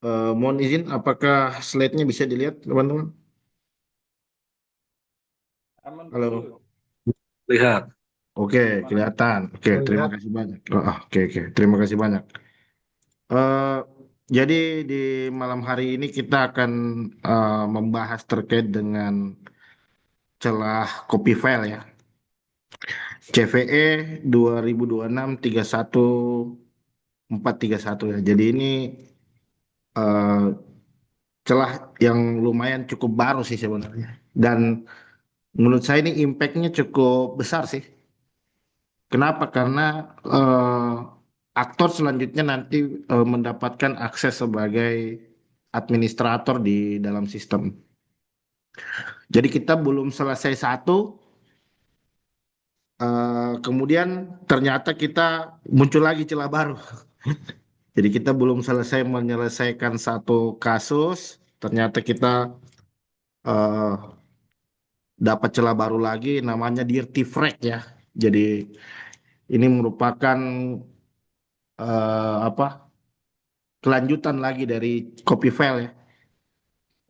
Mohon izin, apakah slide-nya bisa dilihat, teman-teman? Aman Pak Halo. Sulud. Lihat. Oke, Gimana? kelihatan. Oke, terima Melihat. kasih banyak. Oke, terima kasih banyak. Eh, jadi di malam hari ini kita akan membahas terkait dengan celah copy file ya. CVE 2026-31-431 ya. Jadi ini eh, celah yang lumayan cukup baru sih sebenarnya. Dan menurut saya ini impact-nya cukup besar sih. Kenapa? Karena eh, aktor selanjutnya nanti mendapatkan akses sebagai administrator di dalam sistem. Jadi kita belum selesai satu, kemudian ternyata kita muncul lagi celah baru. Jadi kita belum selesai menyelesaikan satu kasus, ternyata kita eh, dapat celah baru lagi, namanya dirty frag ya. Jadi ini merupakan apa? Kelanjutan lagi dari copy file ya.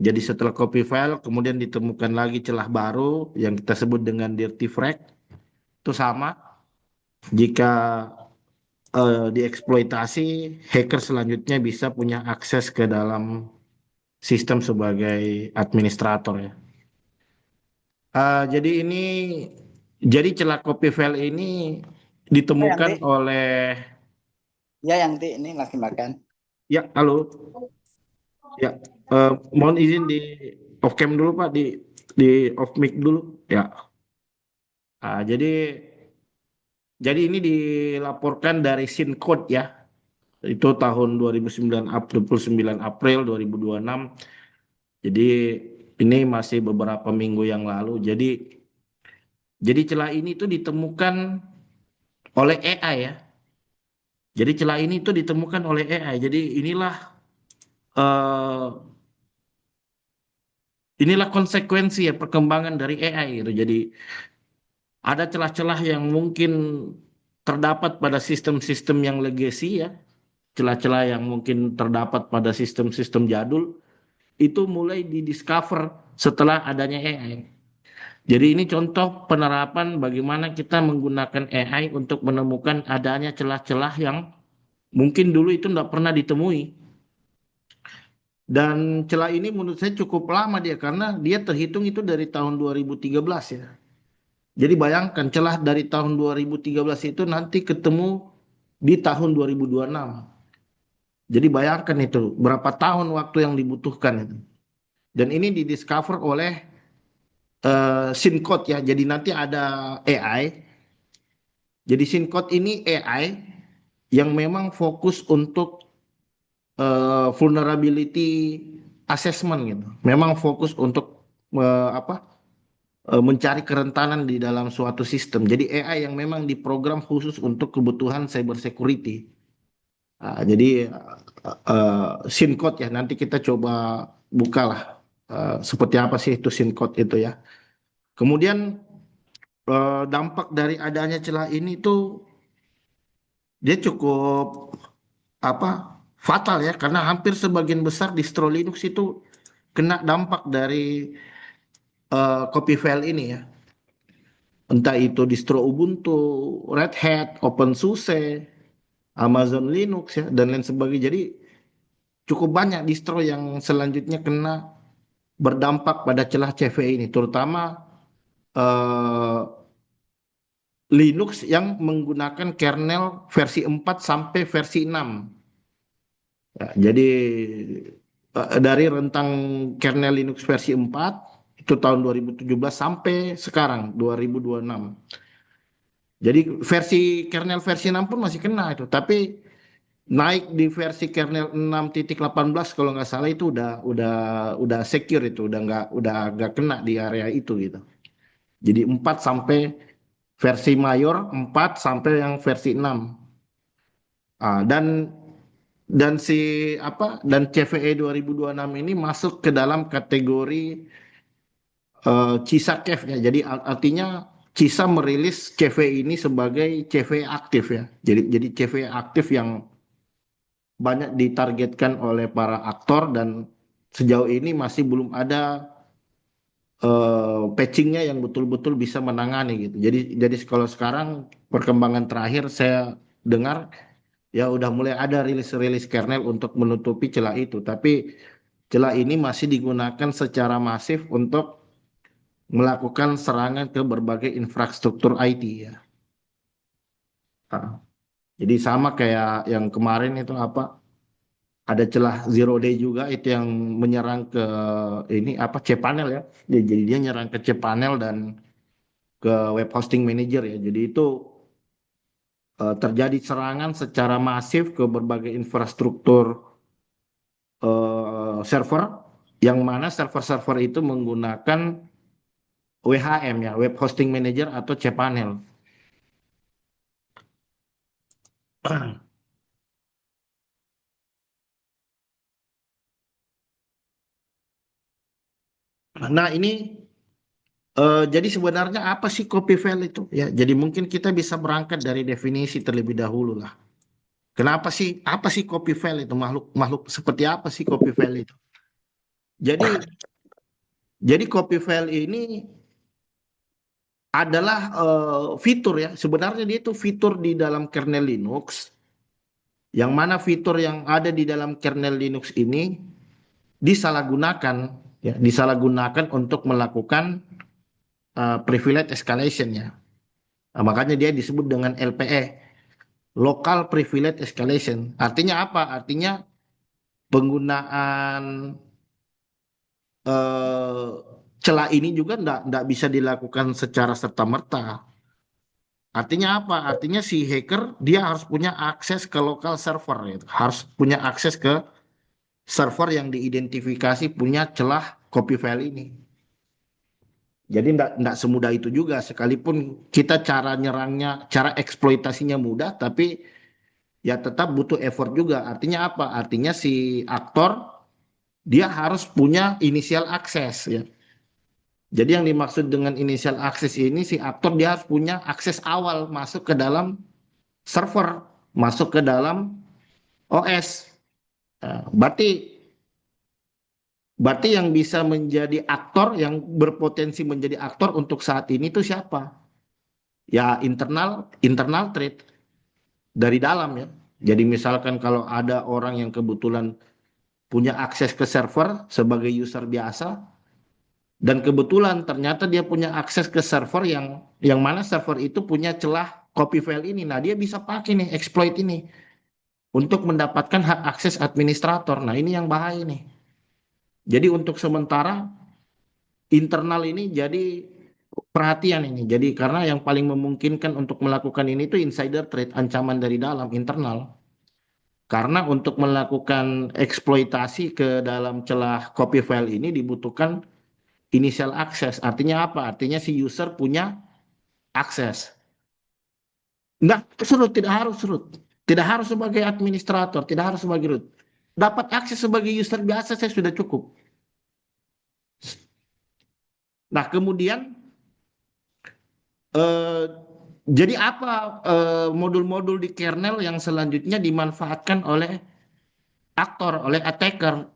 Jadi setelah copy file kemudian ditemukan lagi celah baru yang kita sebut dengan dirty frag. Itu sama jika dieksploitasi, hacker selanjutnya bisa punya akses ke dalam sistem sebagai administrator ya. Jadi jadi celah copy file ini Oh, yang ditemukan Ti, oleh ya yang Ti ini lagi makan. ya halo ya mohon izin di off cam dulu Pak, di off mic dulu ya. Jadi ini dilaporkan dari SYNCODE ya. Itu tahun 2009 29 April 2026. Jadi ini masih beberapa minggu yang lalu. Jadi celah ini tuh ditemukan oleh AI ya. Jadi celah ini tuh ditemukan oleh AI. Jadi eh, inilah konsekuensi ya perkembangan dari AI gitu. Jadi ada celah-celah yang mungkin terdapat pada sistem-sistem yang legacy ya, celah-celah yang mungkin terdapat pada sistem-sistem jadul itu mulai didiscover setelah adanya AI. Jadi ini contoh penerapan bagaimana kita menggunakan AI untuk menemukan adanya celah-celah yang mungkin dulu itu tidak pernah ditemui. Dan celah ini menurut saya cukup lama dia karena dia terhitung itu dari tahun 2013 ya. Jadi bayangkan celah dari tahun 2013 itu nanti ketemu di tahun 2026. Jadi bayangkan itu berapa tahun waktu yang dibutuhkan itu. Dan ini didiscover oleh SYNCODE ya. Jadi nanti ada AI. Jadi SYNCODE ini AI yang memang fokus untuk vulnerability assessment gitu. Memang fokus untuk mencari kerentanan di dalam suatu sistem. Jadi AI yang memang diprogram khusus untuk kebutuhan cyber security. Jadi SYNCODE ya nanti kita coba bukalah seperti apa sih itu SYNCODE itu ya. Kemudian dampak dari adanya celah ini tuh dia cukup apa fatal ya karena hampir sebagian besar distro Linux itu kena dampak dari copy file ini ya. Entah itu distro Ubuntu, Red Hat, OpenSUSE, Amazon Linux ya dan lain sebagainya. Jadi cukup banyak distro yang selanjutnya kena berdampak pada celah CVE ini, terutama eh, Linux yang menggunakan kernel versi 4 sampai versi 6. Ya, jadi dari rentang kernel Linux versi 4 itu tahun 2017 sampai sekarang 2026. Jadi kernel versi 6 pun masih kena itu, tapi naik di versi kernel 6.18 kalau nggak salah itu udah secure itu, udah nggak kena di area itu gitu. Jadi 4 sampai versi mayor 4 sampai yang versi 6. Dan si dan CVE 2026 ini masuk ke dalam kategori CISA CAF ya. Jadi artinya CISA merilis CVE ini sebagai CVE aktif ya. Jadi CVE aktif yang banyak ditargetkan oleh para aktor dan sejauh ini masih belum ada patchingnya yang betul-betul bisa menangani gitu. Jadi kalau sekarang perkembangan terakhir saya dengar ya udah mulai ada rilis-rilis kernel untuk menutupi celah itu, tapi celah ini masih digunakan secara masif untuk melakukan serangan ke berbagai infrastruktur IT ya. Ah, Jadi sama kayak yang kemarin itu apa? Ada celah zero day juga itu yang menyerang ke ini apa cPanel ya. Jadi dia nyerang ke cPanel dan ke web hosting manager ya. Jadi itu terjadi serangan secara masif ke berbagai infrastruktur server yang mana server-server itu menggunakan WHM ya, web hosting manager atau cPanel. Nah, ini jadi sebenarnya apa sih copy file itu? Ya, jadi mungkin kita bisa berangkat dari definisi terlebih dahulu lah. Kenapa sih, apa sih copy file itu? Makhluk makhluk seperti apa sih copy file itu? Jadi jadi copy file ini adalah fitur ya. Sebenarnya dia itu fitur di dalam kernel Linux, yang mana fitur yang ada di dalam kernel Linux ini disalahgunakan, ya, disalahgunakan untuk melakukan privilege escalation ya. Nah, makanya dia disebut dengan LPE, Local Privilege Escalation. Artinya apa? Artinya penggunaan eh, celah ini juga nggak bisa dilakukan secara serta-merta. Artinya apa? Artinya si hacker dia harus punya akses ke lokal server, gitu. Harus punya akses ke server yang diidentifikasi punya celah copy file ini. Jadi nggak semudah itu juga. Sekalipun kita cara nyerangnya, cara eksploitasinya mudah, tapi ya tetap butuh effort juga. Artinya apa? Artinya si aktor dia harus punya initial access ya. Jadi yang dimaksud dengan initial access ini si aktor dia harus punya akses awal masuk ke dalam server, masuk ke dalam OS. Nah, berarti berarti yang bisa menjadi aktor yang berpotensi menjadi aktor untuk saat ini itu siapa? Ya internal threat dari dalam ya. Jadi misalkan kalau ada orang yang kebetulan punya akses ke server sebagai user biasa dan kebetulan ternyata dia punya akses ke server yang mana server itu punya celah copy file ini. Nah, dia bisa pakai nih exploit ini untuk mendapatkan hak akses administrator. Nah, ini yang bahaya nih. Jadi untuk sementara internal ini jadi perhatian ini. Jadi karena yang paling memungkinkan untuk melakukan ini itu insider threat, ancaman dari dalam internal. Karena untuk melakukan eksploitasi ke dalam celah copy file ini dibutuhkan initial access. Artinya apa? Artinya si user punya akses. Enggak root, tidak harus root. Tidak harus sebagai administrator, tidak harus sebagai root. Dapat akses sebagai user biasa saya sudah cukup. Nah, kemudian eh, jadi apa modul-modul di kernel yang selanjutnya dimanfaatkan oleh aktor, oleh attacker?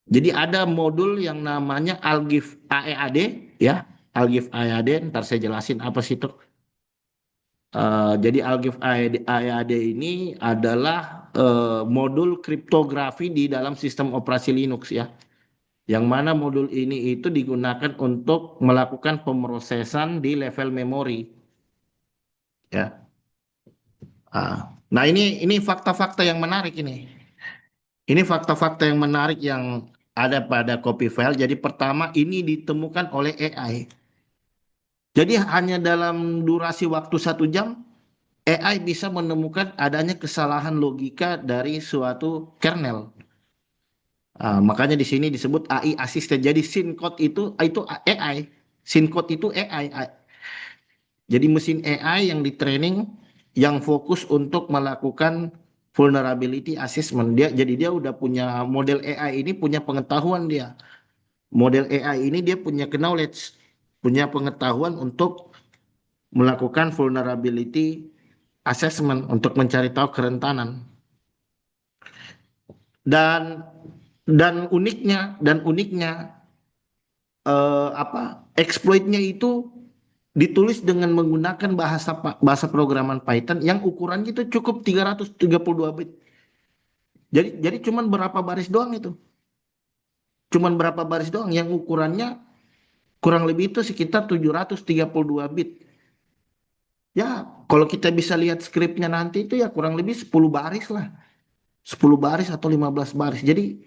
Jadi ada modul yang namanya Algif AEAD ya, Algif AEAD. Ntar saya jelasin apa sih itu. Jadi Algif AEAD ini adalah modul kriptografi di dalam sistem operasi Linux ya. Yang mana modul ini itu digunakan untuk melakukan pemrosesan di level memori ya. Nah, ini fakta-fakta yang menarik ini. Ini fakta-fakta yang menarik yang ada pada copy file. Jadi pertama ini ditemukan oleh AI. Jadi hanya dalam durasi waktu 1 jam, AI bisa menemukan adanya kesalahan logika dari suatu kernel. Makanya di sini disebut AI assisted. Jadi syncode itu AI. Syncode itu AI. Jadi mesin AI yang di-training yang fokus untuk melakukan vulnerability assessment. Dia udah punya model AI ini punya pengetahuan dia. Model AI ini dia punya knowledge, punya pengetahuan untuk melakukan vulnerability assessment untuk mencari tahu kerentanan. dan dan uniknya exploitnya itu ditulis dengan menggunakan bahasa programan Python yang ukurannya itu cukup 332 bit. Jadi cuman berapa baris doang itu. Cuman berapa baris doang yang ukurannya kurang lebih itu sekitar 732 bit. Ya, kalau kita bisa lihat skripnya nanti itu ya kurang lebih 10 baris lah. 10 baris atau 15 baris. Jadi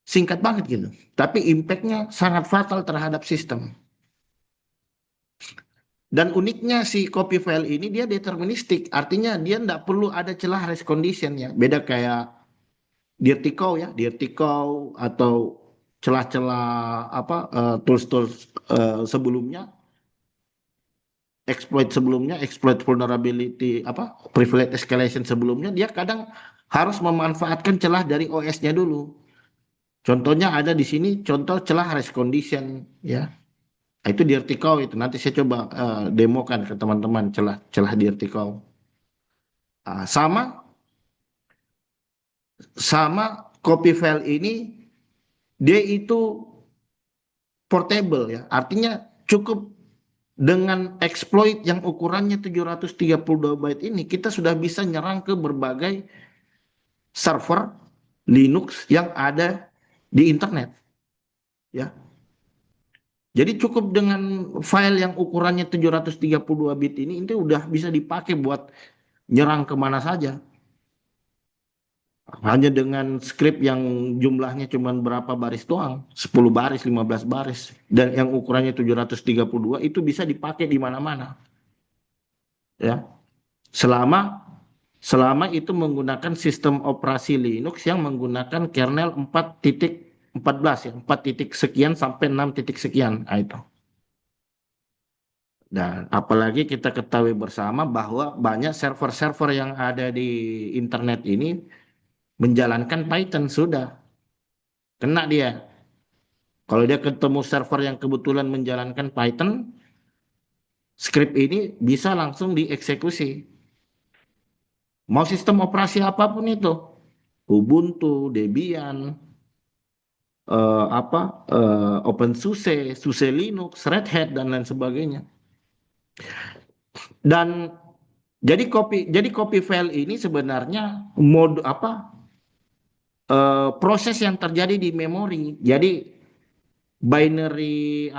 singkat banget gitu. Tapi impactnya sangat fatal terhadap sistem. Dan uniknya si copy file ini dia deterministik. Artinya dia tidak perlu ada celah race condition ya. Beda kayak Dirtikau ya. Dirtikau atau celah-celah tools-tools sebelumnya, exploit vulnerability privilege escalation sebelumnya, dia kadang harus memanfaatkan celah dari OS-nya dulu. Contohnya ada di sini contoh celah race condition ya. Itu Dirtikau itu. Nanti saya coba demokan ke teman-teman celah Dirtikau. Sama sama copy file ini dia itu portable ya. Artinya cukup dengan exploit yang ukurannya 732 byte ini kita sudah bisa nyerang ke berbagai server Linux yang ada di internet ya. Jadi cukup dengan file yang ukurannya 732 bit ini udah bisa dipakai buat nyerang kemana saja. Hanya dengan script yang jumlahnya cuma berapa baris doang, 10 baris, 15 baris. Dan yang ukurannya 732 itu bisa dipakai di mana-mana. Ya. Selama selama itu menggunakan sistem operasi Linux yang menggunakan kernel 4.14 ya, 4 titik sekian sampai 6 titik sekian. Nah, itu. Dan apalagi kita ketahui bersama bahwa banyak server-server yang ada di internet ini menjalankan Python sudah kena dia. Kalau dia ketemu server yang kebetulan menjalankan Python, script ini bisa langsung dieksekusi. Mau sistem operasi apapun itu, Ubuntu, Debian, OpenSUSE, SUSE Linux, Red Hat dan lain sebagainya. Dan jadi copy file ini sebenarnya proses yang terjadi di memori. Jadi binary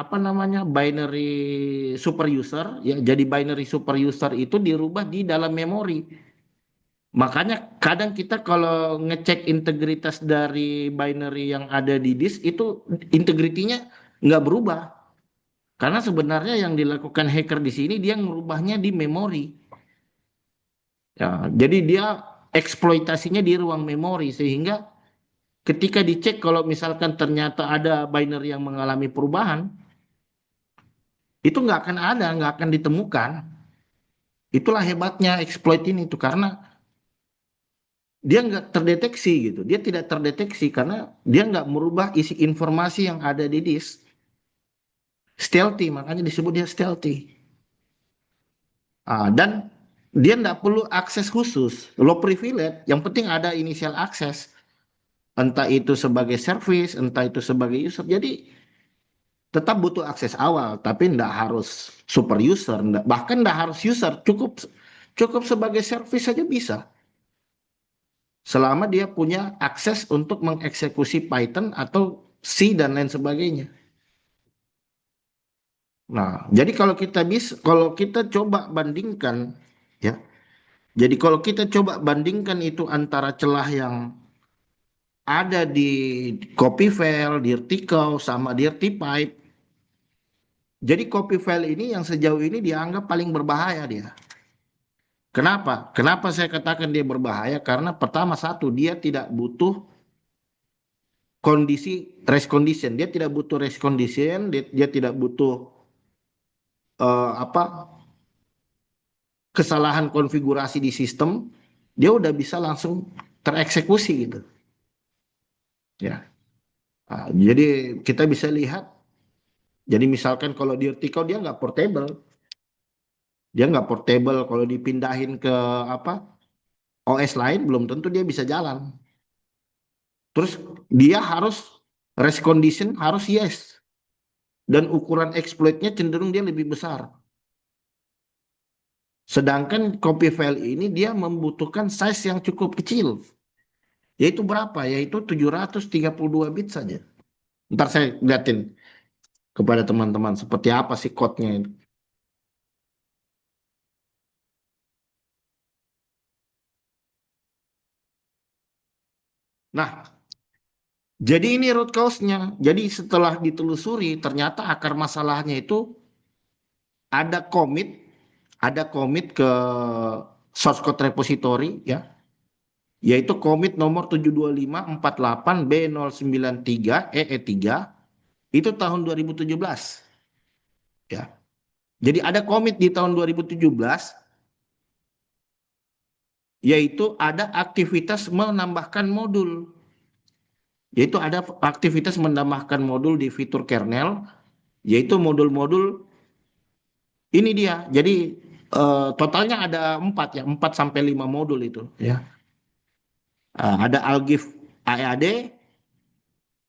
super user ya, jadi binary super user itu dirubah di dalam memori. Makanya kadang kita kalau ngecek integritas dari binary yang ada di disk itu integritinya nggak berubah, karena sebenarnya yang dilakukan hacker di sini dia ngerubahnya di memori ya. Jadi dia eksploitasinya di ruang memori, sehingga ketika dicek kalau misalkan ternyata ada binary yang mengalami perubahan, itu nggak akan ditemukan. Itulah hebatnya exploit ini tuh, karena dia nggak terdeteksi gitu. Dia tidak terdeteksi karena dia nggak merubah isi informasi yang ada di disk. Stealthy, makanya disebut dia stealthy. Dan dia nggak perlu akses khusus, low privilege. Yang penting ada initial access, entah itu sebagai service, entah itu sebagai user. Jadi tetap butuh akses awal, tapi nggak harus super user, bahkan nggak harus user, cukup sebagai service saja bisa. Selama dia punya akses untuk mengeksekusi Python atau C dan lain sebagainya. Nah, jadi kalau kita coba bandingkan ya. Jadi kalau kita coba bandingkan itu antara celah yang ada di copy file, dirtikau sama dirtypipe. Jadi copy file ini yang sejauh ini dianggap paling berbahaya dia. Kenapa? Kenapa saya katakan dia berbahaya? Karena pertama satu, dia tidak butuh race condition. Dia tidak butuh race condition, dia tidak butuh eh, apa kesalahan konfigurasi di sistem. Dia udah bisa langsung tereksekusi gitu. Ya. Jadi kita bisa lihat. Jadi misalkan kalau di Vertical dia nggak portable. Kalau dipindahin ke OS lain belum tentu dia bisa jalan. Terus dia harus race condition harus yes. Dan ukuran exploitnya cenderung dia lebih besar. Sedangkan copy file ini dia membutuhkan size yang cukup kecil. Yaitu berapa? Yaitu 732 bit saja. Ntar saya liatin kepada teman-teman seperti apa sih code-nya itu. Nah, jadi ini root cause-nya. Jadi setelah ditelusuri, ternyata akar masalahnya itu ada commit ke source code repository ya, yaitu commit nomor 72548B093 EE3 itu tahun 2017 ya. Jadi ada commit di tahun 2017 yaitu ada aktivitas menambahkan modul. Yaitu ada aktivitas menambahkan modul di fitur kernel, yaitu modul-modul ini dia. Jadi totalnya ada 4 ya, 4 sampai 5 modul itu ya. Ada Algif AAD,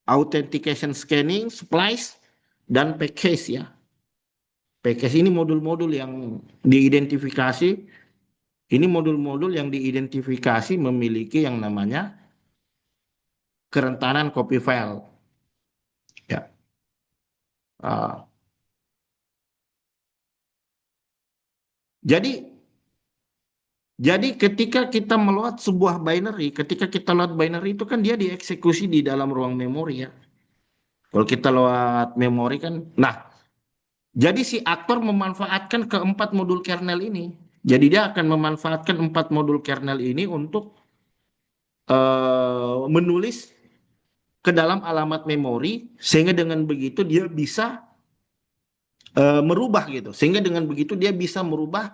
Authentication Scanning, Splice, dan Package ya. Package ini modul-modul yang diidentifikasi, ini modul-modul yang diidentifikasi memiliki yang namanya kerentanan copy file. Ya. Jadi ketika kita meload sebuah binary, ketika kita load binary itu kan dia dieksekusi di dalam ruang memori ya. Kalau kita load memori kan, nah jadi si aktor memanfaatkan keempat modul kernel ini. Jadi dia akan memanfaatkan 4 modul kernel ini untuk menulis ke dalam alamat memori, sehingga dengan begitu dia bisa merubah gitu. Sehingga dengan begitu dia bisa merubah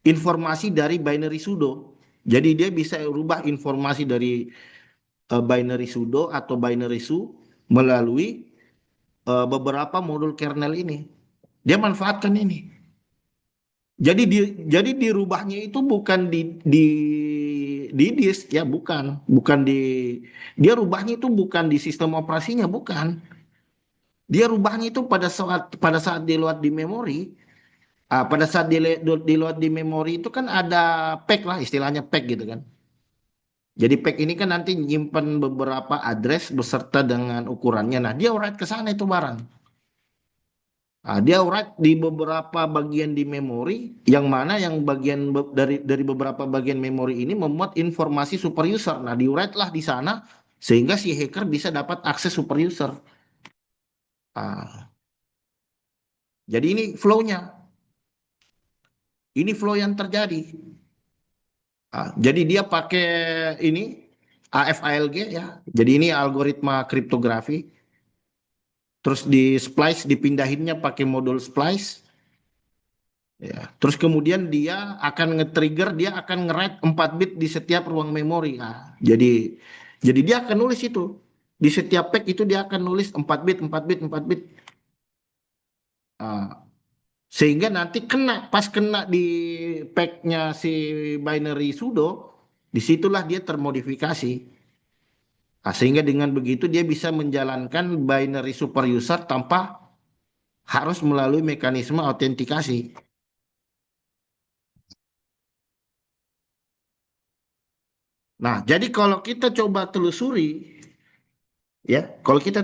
informasi dari binary sudo. Jadi dia bisa merubah informasi dari binary sudo atau binary su melalui beberapa modul kernel ini. Dia manfaatkan ini. Jadi dirubahnya itu bukan di disk ya, bukan dia rubahnya itu bukan di sistem operasinya, bukan. Dia rubahnya itu pada saat di load di memori. Pada saat di load di memori itu kan ada pack lah, istilahnya pack gitu kan. Jadi pack ini kan nanti nyimpan beberapa address beserta dengan ukurannya. Nah, dia write ke sana itu barang. Dia write di beberapa bagian di memori, yang mana yang bagian dari beberapa bagian memori ini memuat informasi super user. Nah, di write lah di sana sehingga si hacker bisa dapat akses super user. Ah, jadi ini flow-nya. Ini flow yang terjadi. Jadi dia pakai ini AFALG ya. Jadi ini algoritma kriptografi. Terus di splice dipindahinnya pakai modul splice. Ya. Terus kemudian dia akan nge-trigger, dia akan nge-write 4 bit di setiap ruang memori. Jadi dia akan nulis itu. Di setiap pack itu dia akan nulis 4 bit, 4 bit, 4 bit. Sehingga nanti pas kena di packnya si binary sudo, disitulah dia termodifikasi. Sehingga dengan begitu dia bisa menjalankan binary super user tanpa harus melalui mekanisme autentikasi. Nah, jadi kalau kita coba telusuri, ya, kalau kita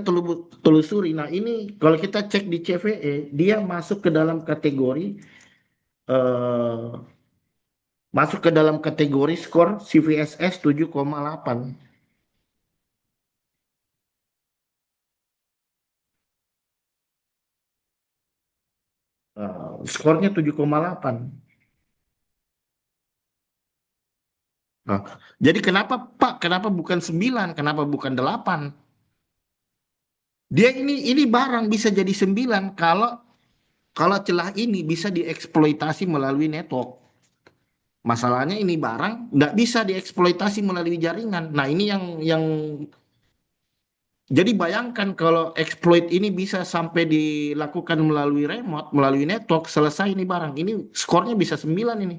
telusuri, nah ini kalau kita cek di CVE, dia masuk ke dalam kategori skor CVSS 7,8. Skornya 7,8. Nah, jadi kenapa Pak? Kenapa bukan 9? Kenapa bukan 8? Dia ini barang bisa jadi 9 kalau celah ini bisa dieksploitasi melalui network. Masalahnya ini barang nggak bisa dieksploitasi melalui jaringan. Nah, ini yang jadi bayangkan kalau exploit ini bisa sampai dilakukan melalui remote, melalui network, selesai ini barang. Ini skornya bisa 9 ini.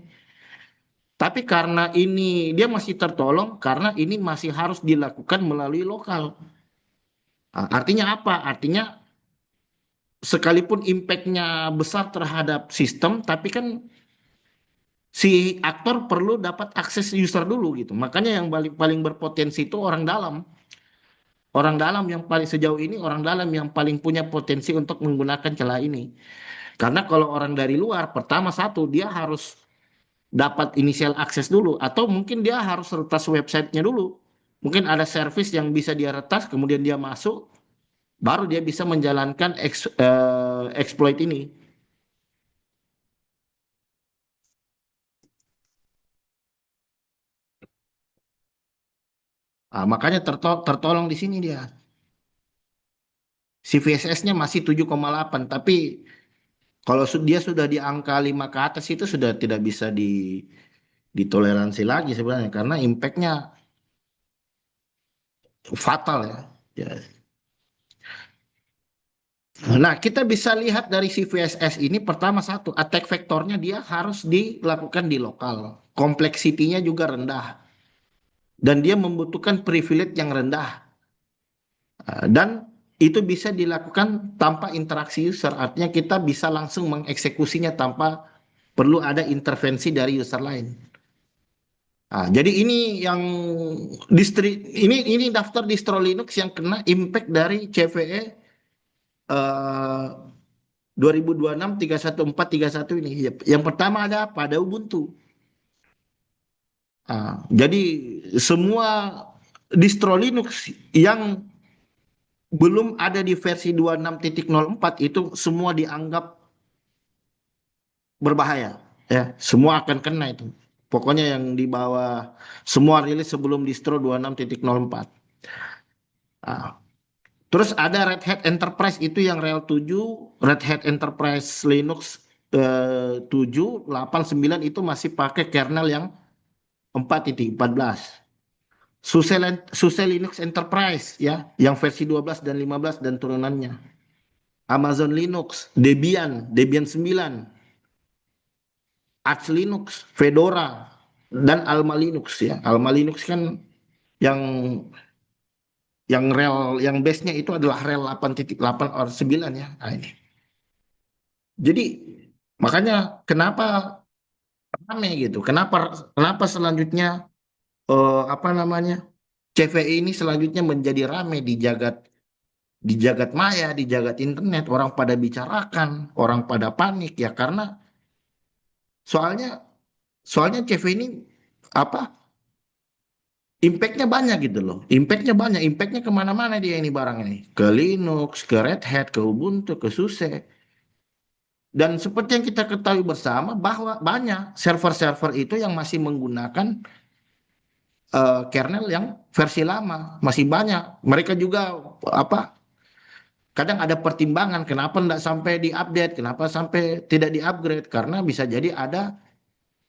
Tapi karena ini dia masih tertolong karena ini masih harus dilakukan melalui lokal. Nah, artinya apa? Artinya sekalipun impact-nya besar terhadap sistem, tapi kan si aktor perlu dapat akses user dulu gitu. Makanya yang paling paling berpotensi itu orang dalam. Orang dalam yang paling sejauh ini orang dalam yang paling punya potensi untuk menggunakan celah ini. Karena kalau orang dari luar, pertama satu dia harus dapat initial akses dulu, atau mungkin dia harus retas websitenya dulu. Mungkin ada service yang bisa dia retas, kemudian dia masuk, baru dia bisa menjalankan exploit ini. Ah, makanya tertolong di sini dia. Si VSS-nya masih 7,8, tapi kalau dia sudah di angka 5 ke atas itu sudah tidak bisa ditoleransi lagi sebenarnya karena impact-nya fatal ya. Ya. Nah, kita bisa lihat dari si VSS ini pertama satu, attack vektornya dia harus dilakukan di lokal. Kompleksitinya juga rendah. Dan dia membutuhkan privilege yang rendah. Dan itu bisa dilakukan tanpa interaksi user. Artinya kita bisa langsung mengeksekusinya tanpa perlu ada intervensi dari user lain. Nah, jadi ini yang ini daftar distro Linux yang kena impact dari CVE 2026 31431 ini. Yang pertama ada apa? Ada Ubuntu. Jadi semua distro Linux yang belum ada di versi 26.04 itu semua dianggap berbahaya. Ya, semua akan kena itu. Pokoknya yang di bawah semua rilis sebelum distro 26.04. Nah, terus ada Red Hat Enterprise itu yang rel 7, Red Hat Enterprise Linux 7, 8, 9 itu masih pakai kernel yang 4.14. SUSE Linux Enterprise ya, yang versi 12 dan 15 dan turunannya. Amazon Linux, Debian 9, Arch Linux, Fedora, dan Alma Linux ya. Alma Linux kan yang yang base-nya itu adalah rel 8.8 or 9 ya. Nah, ini. Jadi makanya kenapa rame gitu? Kenapa kenapa selanjutnya apa namanya? CVI ini selanjutnya menjadi rame di jagat maya, di jagat internet, orang pada bicarakan, orang pada panik ya karena soalnya soalnya CVI ini apa? Impactnya banyak gitu loh. Impactnya banyak. Impactnya kemana-mana dia ini barang ini. Ke Linux, ke Red Hat, ke Ubuntu, ke SUSE. Dan seperti yang kita ketahui bersama bahwa banyak server-server itu yang masih menggunakan kernel yang versi lama. Masih banyak. Mereka juga apa? Kadang ada pertimbangan kenapa tidak sampai diupdate, kenapa sampai tidak diupgrade karena bisa jadi ada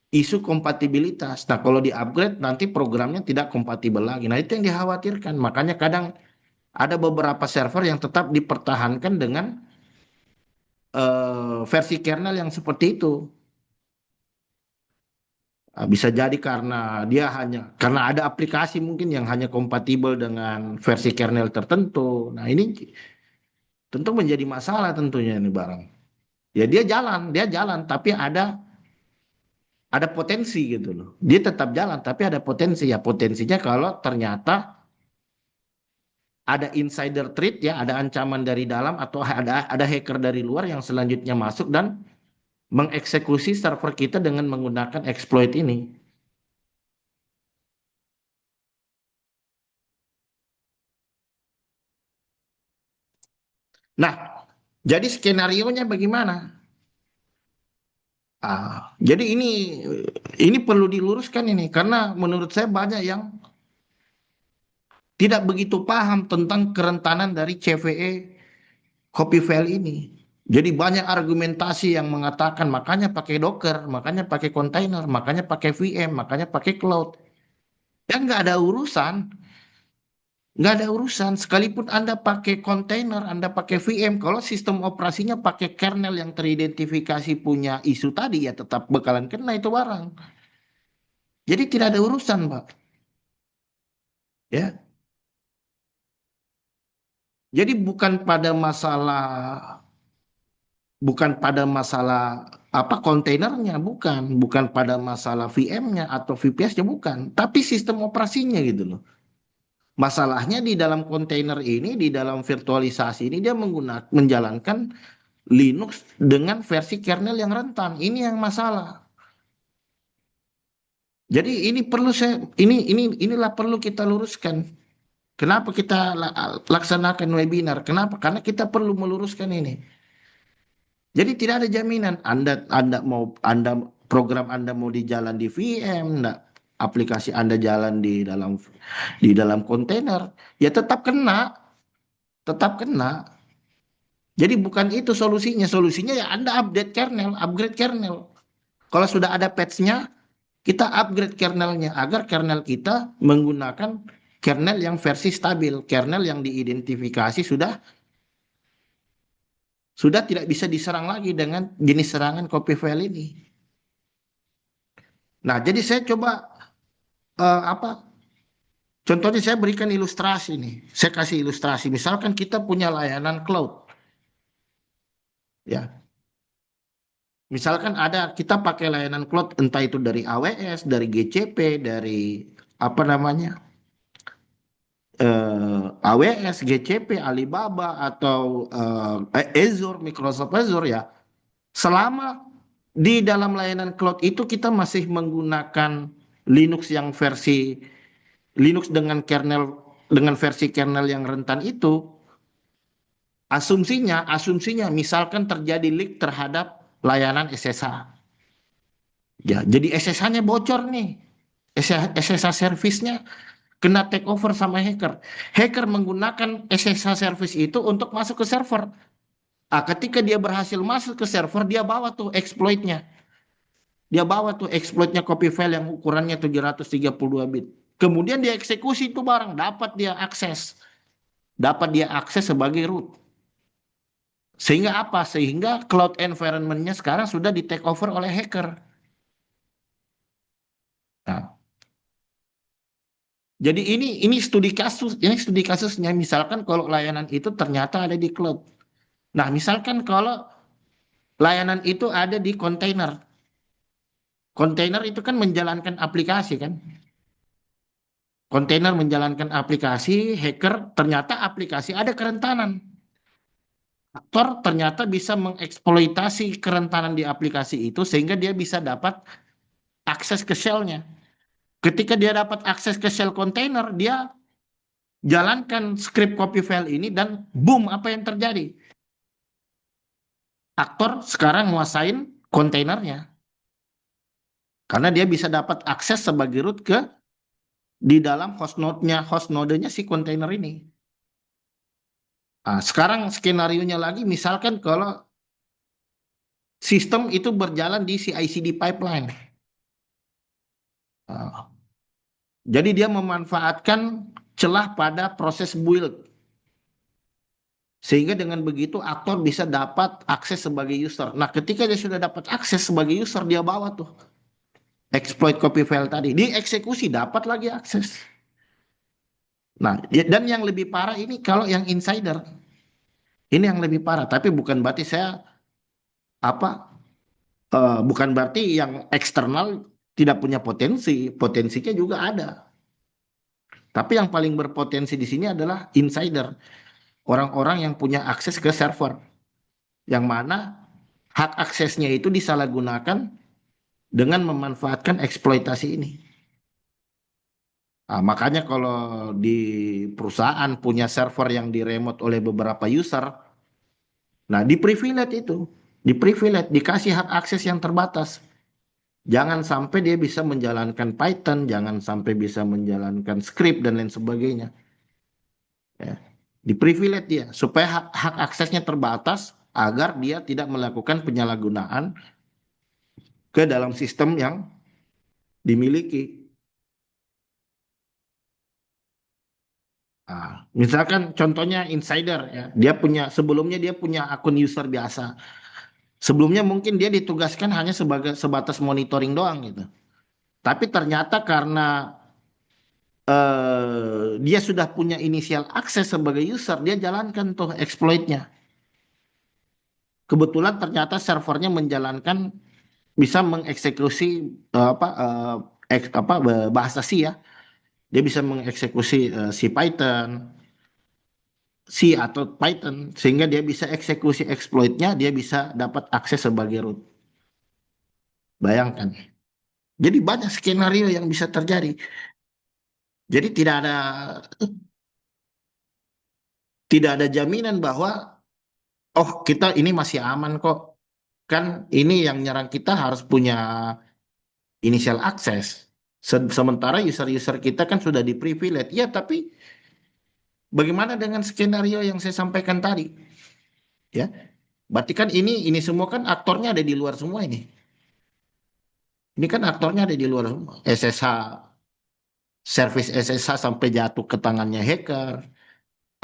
isu kompatibilitas. Nah, kalau di-upgrade nanti programnya tidak kompatibel lagi. Nah, itu yang dikhawatirkan. Makanya kadang ada beberapa server yang tetap dipertahankan dengan versi kernel yang seperti itu. Nah, bisa jadi karena dia hanya karena ada aplikasi mungkin yang hanya kompatibel dengan versi kernel tertentu. Nah, ini tentu menjadi masalah tentunya ini barang. Ya dia jalan, tapi ada potensi gitu loh. Dia tetap jalan, tapi ada potensi ya. Potensinya kalau ternyata ada insider threat ya, ada ancaman dari dalam atau ada hacker dari luar yang selanjutnya masuk dan mengeksekusi server kita dengan menggunakan exploit ini. Nah, jadi skenarionya bagaimana? Jadi ini perlu diluruskan ini karena menurut saya banyak yang tidak begitu paham tentang kerentanan dari CVE copy file ini. Jadi banyak argumentasi yang mengatakan makanya pakai Docker, makanya pakai container, makanya pakai VM, makanya pakai cloud. Ya nggak ada urusan, nggak ada urusan. Sekalipun Anda pakai container, Anda pakai VM, kalau sistem operasinya pakai kernel yang teridentifikasi punya isu tadi ya tetap bakalan kena itu barang. Jadi tidak ada urusan, Pak. Ya. Jadi bukan pada masalah apa kontainernya, bukan pada masalah VM-nya atau VPS-nya, bukan, tapi sistem operasinya gitu loh. Masalahnya di dalam kontainer ini, di dalam virtualisasi ini dia menjalankan Linux dengan versi kernel yang rentan. Ini yang masalah. Jadi ini perlu inilah perlu kita luruskan. Kenapa kita laksanakan webinar? Kenapa? Karena kita perlu meluruskan ini. Jadi tidak ada jaminan Anda program Anda mau di jalan di VM, enggak, aplikasi Anda jalan di dalam kontainer, ya tetap kena, tetap kena. Jadi bukan itu solusinya. Solusinya ya Anda upgrade kernel. Kalau sudah ada patch-nya, kita upgrade kernelnya agar kernel kita menggunakan kernel yang versi stabil, kernel yang diidentifikasi sudah tidak bisa diserang lagi dengan jenis serangan copy file ini. Nah, jadi saya coba apa? Contohnya saya berikan ilustrasi nih. Saya kasih ilustrasi. Misalkan kita punya layanan cloud, ya. Misalkan kita pakai layanan cloud entah itu dari AWS, dari GCP, dari apa namanya? AWS, GCP, Alibaba atau Azure, Microsoft Azure ya. Selama di dalam layanan cloud itu kita masih menggunakan Linux dengan versi kernel yang rentan itu, asumsinya misalkan terjadi leak terhadap layanan SSH. Ya, jadi SSH-nya bocor nih. SSH service-nya kena take over sama hacker. Hacker menggunakan SSH service itu untuk masuk ke server. Ketika dia berhasil masuk ke server, dia bawa tuh exploit-nya. Dia bawa tuh exploit-nya copy file yang ukurannya 732 bit. Kemudian dia eksekusi itu barang, dapat dia akses. Dapat dia akses sebagai root. Sehingga apa? Sehingga cloud environment-nya sekarang sudah di take over oleh hacker. Nah, jadi ini studi kasusnya. Misalkan kalau layanan itu ternyata ada di cloud. Nah, misalkan kalau layanan itu ada di kontainer. Kontainer itu kan menjalankan aplikasi kan. Kontainer menjalankan aplikasi, hacker ternyata aplikasi ada kerentanan. Aktor ternyata bisa mengeksploitasi kerentanan di aplikasi itu sehingga dia bisa dapat akses ke shell-nya. Ketika dia dapat akses ke shell kontainer, dia jalankan script copy file ini dan boom, apa yang terjadi? Aktor sekarang nguasain kontainernya. Karena dia bisa dapat akses sebagai root di dalam host node-nya si kontainer ini. Nah, sekarang skenario-nya lagi, misalkan kalau sistem itu berjalan di CI/CD pipeline. Nah, jadi dia memanfaatkan celah pada proses build. Sehingga dengan begitu aktor bisa dapat akses sebagai user. Nah, ketika dia sudah dapat akses sebagai user, dia bawa tuh exploit copy file tadi. Dieksekusi, dapat lagi akses. Nah, dan yang lebih parah ini kalau yang insider. Ini yang lebih parah. Tapi bukan berarti bukan berarti yang eksternal tidak punya potensi. Potensinya juga ada. Tapi yang paling berpotensi di sini adalah insider. Orang-orang yang punya akses ke server. Yang mana hak aksesnya itu disalahgunakan dengan memanfaatkan eksploitasi ini. Nah, makanya kalau di perusahaan punya server yang di remote oleh beberapa user, nah di privilege, dikasih hak akses yang terbatas. Jangan sampai dia bisa menjalankan Python, jangan sampai bisa menjalankan script dan lain sebagainya. Ya. Di privilege dia, supaya hak aksesnya terbatas agar dia tidak melakukan penyalahgunaan ke dalam sistem yang dimiliki. Nah, misalkan contohnya insider ya, sebelumnya dia punya akun user biasa. Sebelumnya mungkin dia ditugaskan hanya sebatas monitoring doang gitu. Tapi ternyata karena dia sudah punya inisial akses sebagai user, dia jalankan tuh exploitnya. Kebetulan ternyata servernya menjalankan bisa mengeksekusi bahasa C ya. Dia bisa mengeksekusi si Python, C atau Python sehingga dia bisa eksekusi exploitnya, dia bisa dapat akses sebagai root. Bayangkan. Jadi banyak skenario yang bisa terjadi. Jadi tidak ada jaminan bahwa oh kita ini masih aman kok. Kan ini yang nyerang kita harus punya initial access. Sementara user-user kita kan sudah di privilege. Ya, tapi bagaimana dengan skenario yang saya sampaikan tadi? Ya, berarti kan ini semua kan aktornya ada di luar semua ini. Ini kan aktornya ada di luar semua. SSH, service SSH sampai jatuh ke tangannya hacker.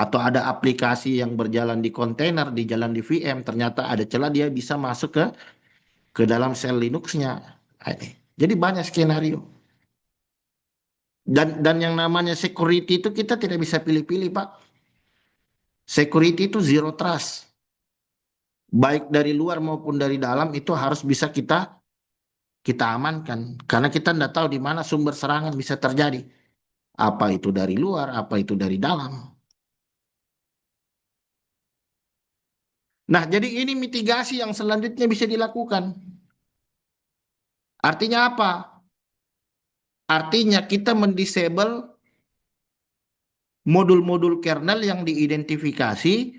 Atau ada aplikasi yang berjalan di kontainer, di jalan di VM, ternyata ada celah dia bisa masuk ke dalam sel Linux-nya. Jadi banyak skenario. Dan yang namanya security itu kita tidak bisa pilih-pilih, Pak. Security itu zero trust. Baik dari luar maupun dari dalam itu harus bisa kita amankan. Karena kita tidak tahu di mana sumber serangan bisa terjadi. Apa itu dari luar, apa itu dari dalam. Nah, jadi ini mitigasi yang selanjutnya bisa dilakukan. Artinya apa? Artinya kita mendisable modul-modul kernel yang diidentifikasi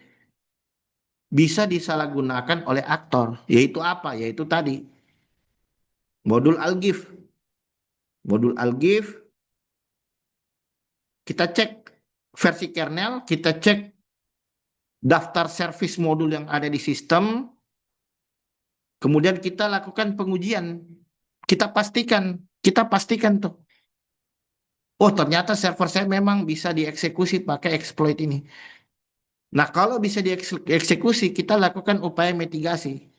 bisa disalahgunakan oleh aktor. Yaitu apa? Yaitu tadi. Modul algif. Modul algif, kita cek versi kernel, kita cek daftar service modul yang ada di sistem, kemudian kita lakukan pengujian. Kita pastikan tuh. Oh, ternyata server saya memang bisa dieksekusi pakai exploit ini. Nah, kalau bisa dieksekusi, kita lakukan upaya mitigasi.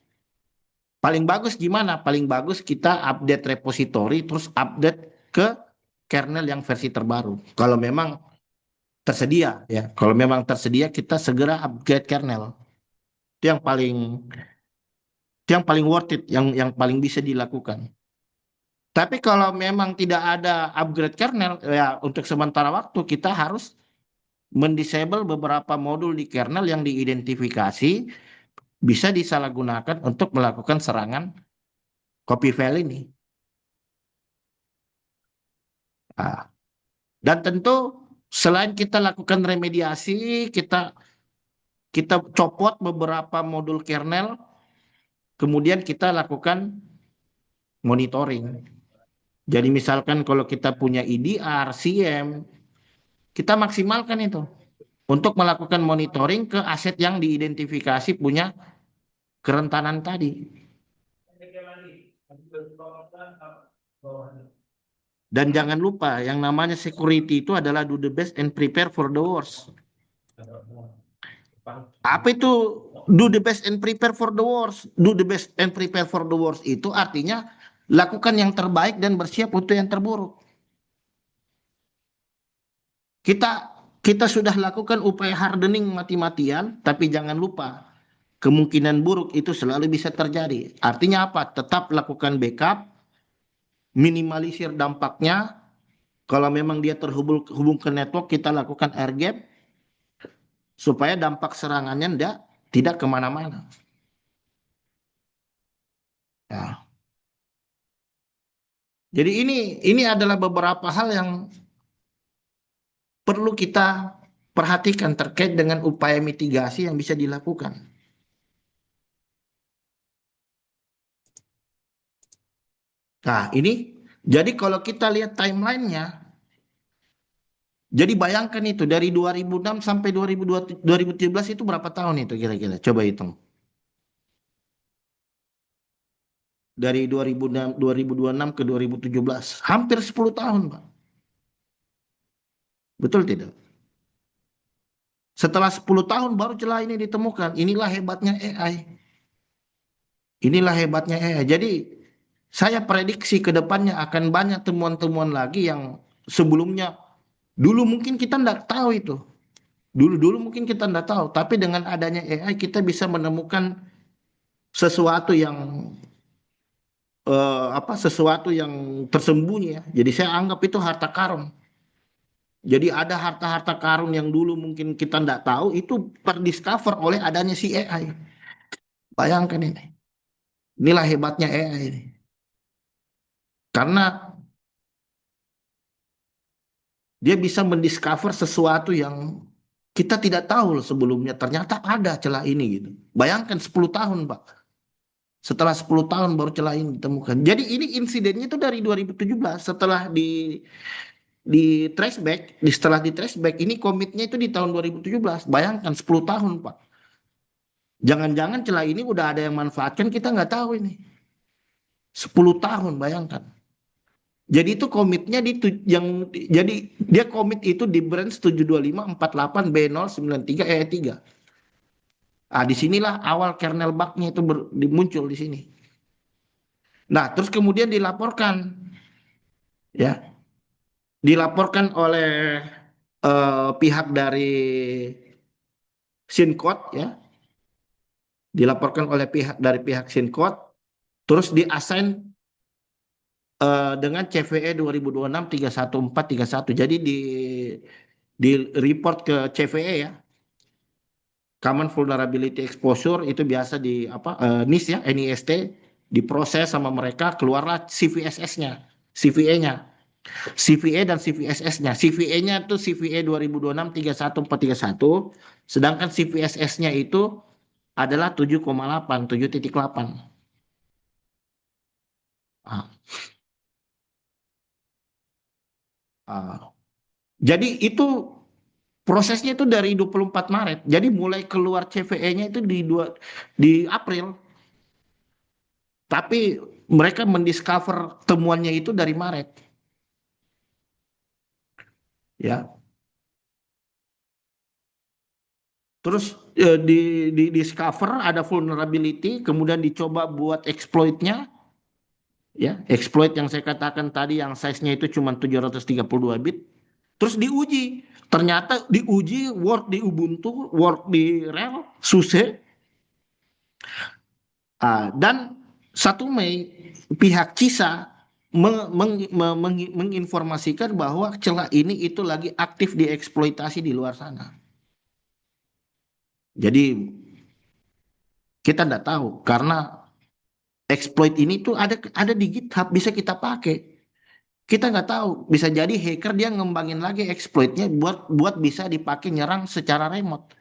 Paling bagus gimana? Paling bagus kita update repository, terus update ke kernel yang versi terbaru. Kalau memang tersedia, ya. Kalau memang tersedia, kita segera upgrade kernel. Itu yang paling worth it, yang paling bisa dilakukan. Tapi kalau memang tidak ada upgrade kernel, ya untuk sementara waktu kita harus mendisable beberapa modul di kernel yang diidentifikasi bisa disalahgunakan untuk melakukan serangan copy file ini. Nah, dan tentu selain kita lakukan remediasi, kita copot beberapa modul kernel, kemudian kita lakukan monitoring. Jadi misalkan kalau kita punya EDR, CM, kita maksimalkan itu untuk melakukan monitoring ke aset yang diidentifikasi punya kerentanan tadi. Dan jangan lupa yang namanya security itu adalah do the best and prepare for the worst. Apa itu do the best and prepare for the worst? Do the best and prepare for the worst itu artinya lakukan yang terbaik dan bersiap untuk yang terburuk. Kita sudah lakukan upaya hardening mati-matian, tapi jangan lupa kemungkinan buruk itu selalu bisa terjadi. Artinya apa? Tetap lakukan backup, minimalisir dampaknya. Kalau memang dia terhubung ke network, kita lakukan air gap supaya dampak serangannya tidak kemana-mana. Ya. Jadi ini adalah beberapa hal yang perlu kita perhatikan terkait dengan upaya mitigasi yang bisa dilakukan. Nah, jadi kalau kita lihat timelinenya, jadi bayangkan itu dari 2006 sampai 2017 itu berapa tahun itu kira-kira? Coba hitung. Dari 2026 ke 2017, hampir 10 tahun, Pak. Betul tidak? Setelah 10 tahun baru celah ini ditemukan. Inilah hebatnya AI. Inilah hebatnya AI. Jadi Saya prediksi ke depannya akan banyak temuan-temuan lagi yang sebelumnya dulu mungkin kita nggak tahu itu. Dulu mungkin kita nggak tahu, tapi dengan adanya AI kita bisa menemukan sesuatu yang sesuatu yang tersembunyi ya. Jadi saya anggap itu harta karun. Jadi ada harta-harta karun yang dulu mungkin kita nggak tahu itu terdiscover oleh adanya si AI. Bayangkan ini. Inilah hebatnya AI ini. Karena dia bisa mendiscover sesuatu yang kita tidak tahu loh sebelumnya. Ternyata ada celah ini gitu. Bayangkan 10 tahun, Pak. Setelah 10 tahun baru celah ini ditemukan. Jadi ini insidennya itu dari 2017 setelah setelah di trace back ini komitnya itu di tahun 2017. Bayangkan 10 tahun, Pak. Jangan-jangan celah ini udah ada yang manfaatkan kita nggak tahu ini. 10 tahun bayangkan. Jadi itu komitnya jadi dia komit itu di branch 72548B093E3. Disinilah awal kernel bugnya itu muncul di sini. Nah, terus kemudian dilaporkan oleh pihak dari Sincode ya, dilaporkan oleh pihak Sincode, terus diassign dengan CVE 2026-31431. Jadi di report ke CVE ya, Common Vulnerability Exposure itu biasa di NIST ya, NIST, diproses sama mereka, keluarlah CVSS-nya, CVE-nya. CVE dan CVSS-nya. CVE-nya itu CVE 2026-31431, sedangkan CVSS-nya itu adalah 7,8, 7,8. Ah. Jadi itu prosesnya itu dari 24 Maret. Jadi mulai keluar CVE-nya itu di April. Tapi mereka mendiscover temuannya itu dari Maret. Ya. Terus di discover ada vulnerability, kemudian dicoba buat exploitnya. Ya, exploit yang saya katakan tadi yang size-nya itu cuma 732 bit. Terus diuji. Ternyata diuji work di Ubuntu, work di RHEL, SUSE. Dan 1 Mei pihak CISA menginformasikan bahwa celah ini itu lagi aktif dieksploitasi di luar sana. Jadi kita tidak tahu karena exploit ini tuh ada di GitHub, bisa kita pakai. Kita nggak tahu, bisa jadi hacker dia ngembangin lagi exploitnya buat bisa dipakai nyerang secara remote.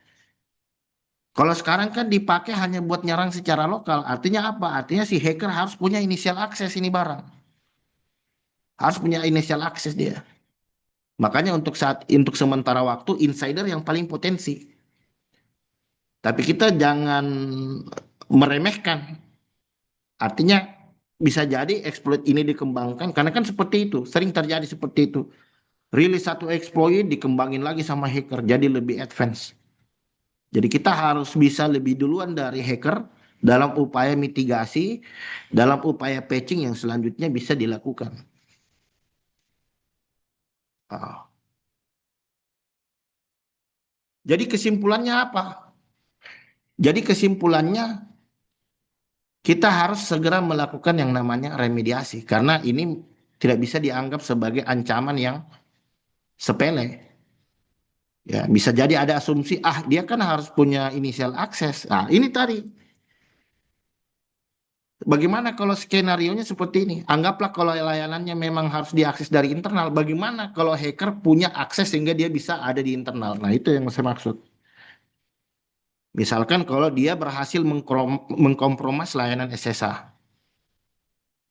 Kalau sekarang kan dipakai hanya buat nyerang secara lokal, artinya apa? Artinya si hacker harus punya initial access ini barang. Harus punya initial access dia. Makanya untuk sementara waktu insider yang paling potensi. Tapi kita jangan meremehkan. Artinya bisa jadi exploit ini dikembangkan karena kan seperti itu, sering terjadi seperti itu. Rilis satu exploit dikembangin lagi sama hacker jadi lebih advance. Jadi kita harus bisa lebih duluan dari hacker dalam upaya mitigasi, dalam upaya patching yang selanjutnya bisa dilakukan. Jadi kesimpulannya apa? Jadi kesimpulannya kita harus segera melakukan yang namanya remediasi karena ini tidak bisa dianggap sebagai ancaman yang sepele. Ya, bisa jadi ada asumsi dia kan harus punya initial access. Ini tadi. Bagaimana kalau skenario-nya seperti ini? Anggaplah kalau layanannya memang harus diakses dari internal. Bagaimana kalau hacker punya akses sehingga dia bisa ada di internal? Nah, itu yang saya maksud. Misalkan kalau dia berhasil mengkompromis layanan SSH.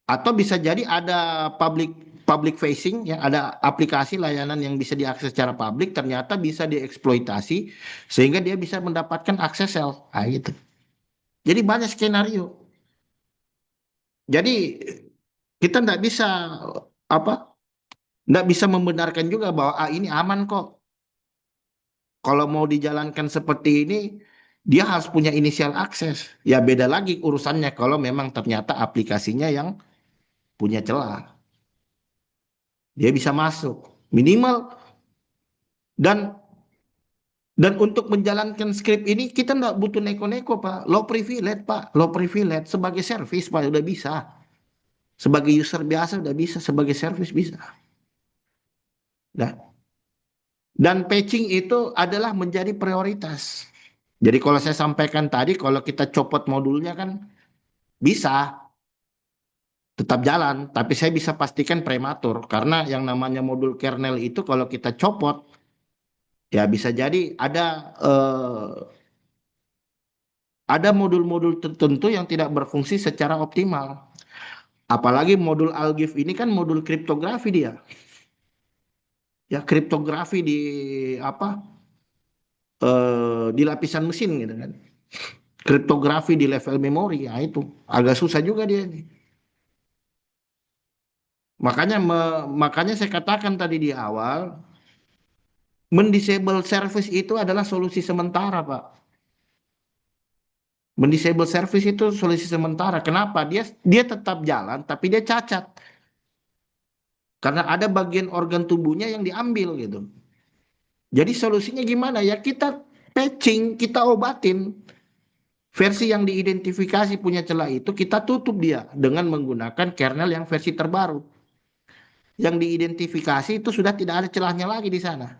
Atau bisa jadi ada public facing, ya, ada aplikasi layanan yang bisa diakses secara publik, ternyata bisa dieksploitasi sehingga dia bisa mendapatkan akses sel. Gitu. Jadi banyak skenario. Jadi kita nggak bisa membenarkan juga bahwa ini aman kok. Kalau mau dijalankan seperti ini, dia harus punya initial access. Ya beda lagi urusannya kalau memang ternyata aplikasinya yang punya celah. Dia bisa masuk minimal, dan untuk menjalankan skrip ini kita nggak butuh neko-neko Pak. Low privilege Pak, low privilege sebagai service Pak udah bisa. Sebagai user biasa udah bisa, sebagai service bisa. Nah, dan patching itu adalah menjadi prioritas. Jadi kalau saya sampaikan tadi, kalau kita copot modulnya kan bisa tetap jalan, tapi saya bisa pastikan prematur karena yang namanya modul kernel itu kalau kita copot ya bisa jadi ada modul-modul tertentu yang tidak berfungsi secara optimal. Apalagi modul Algif ini kan modul kriptografi dia. Ya kriptografi di apa? Di lapisan mesin gitu kan. Kriptografi di level memori, ya itu agak susah juga dia nih. Makanya saya katakan tadi di awal, mendisable service itu adalah solusi sementara, Pak. Mendisable service itu solusi sementara. Kenapa? Dia tetap jalan, tapi dia cacat. Karena ada bagian organ tubuhnya yang diambil gitu. Jadi solusinya gimana? Ya kita patching, kita obatin. Versi yang diidentifikasi punya celah itu kita tutup dia dengan menggunakan kernel yang versi terbaru. Yang diidentifikasi itu sudah tidak ada celahnya lagi di sana.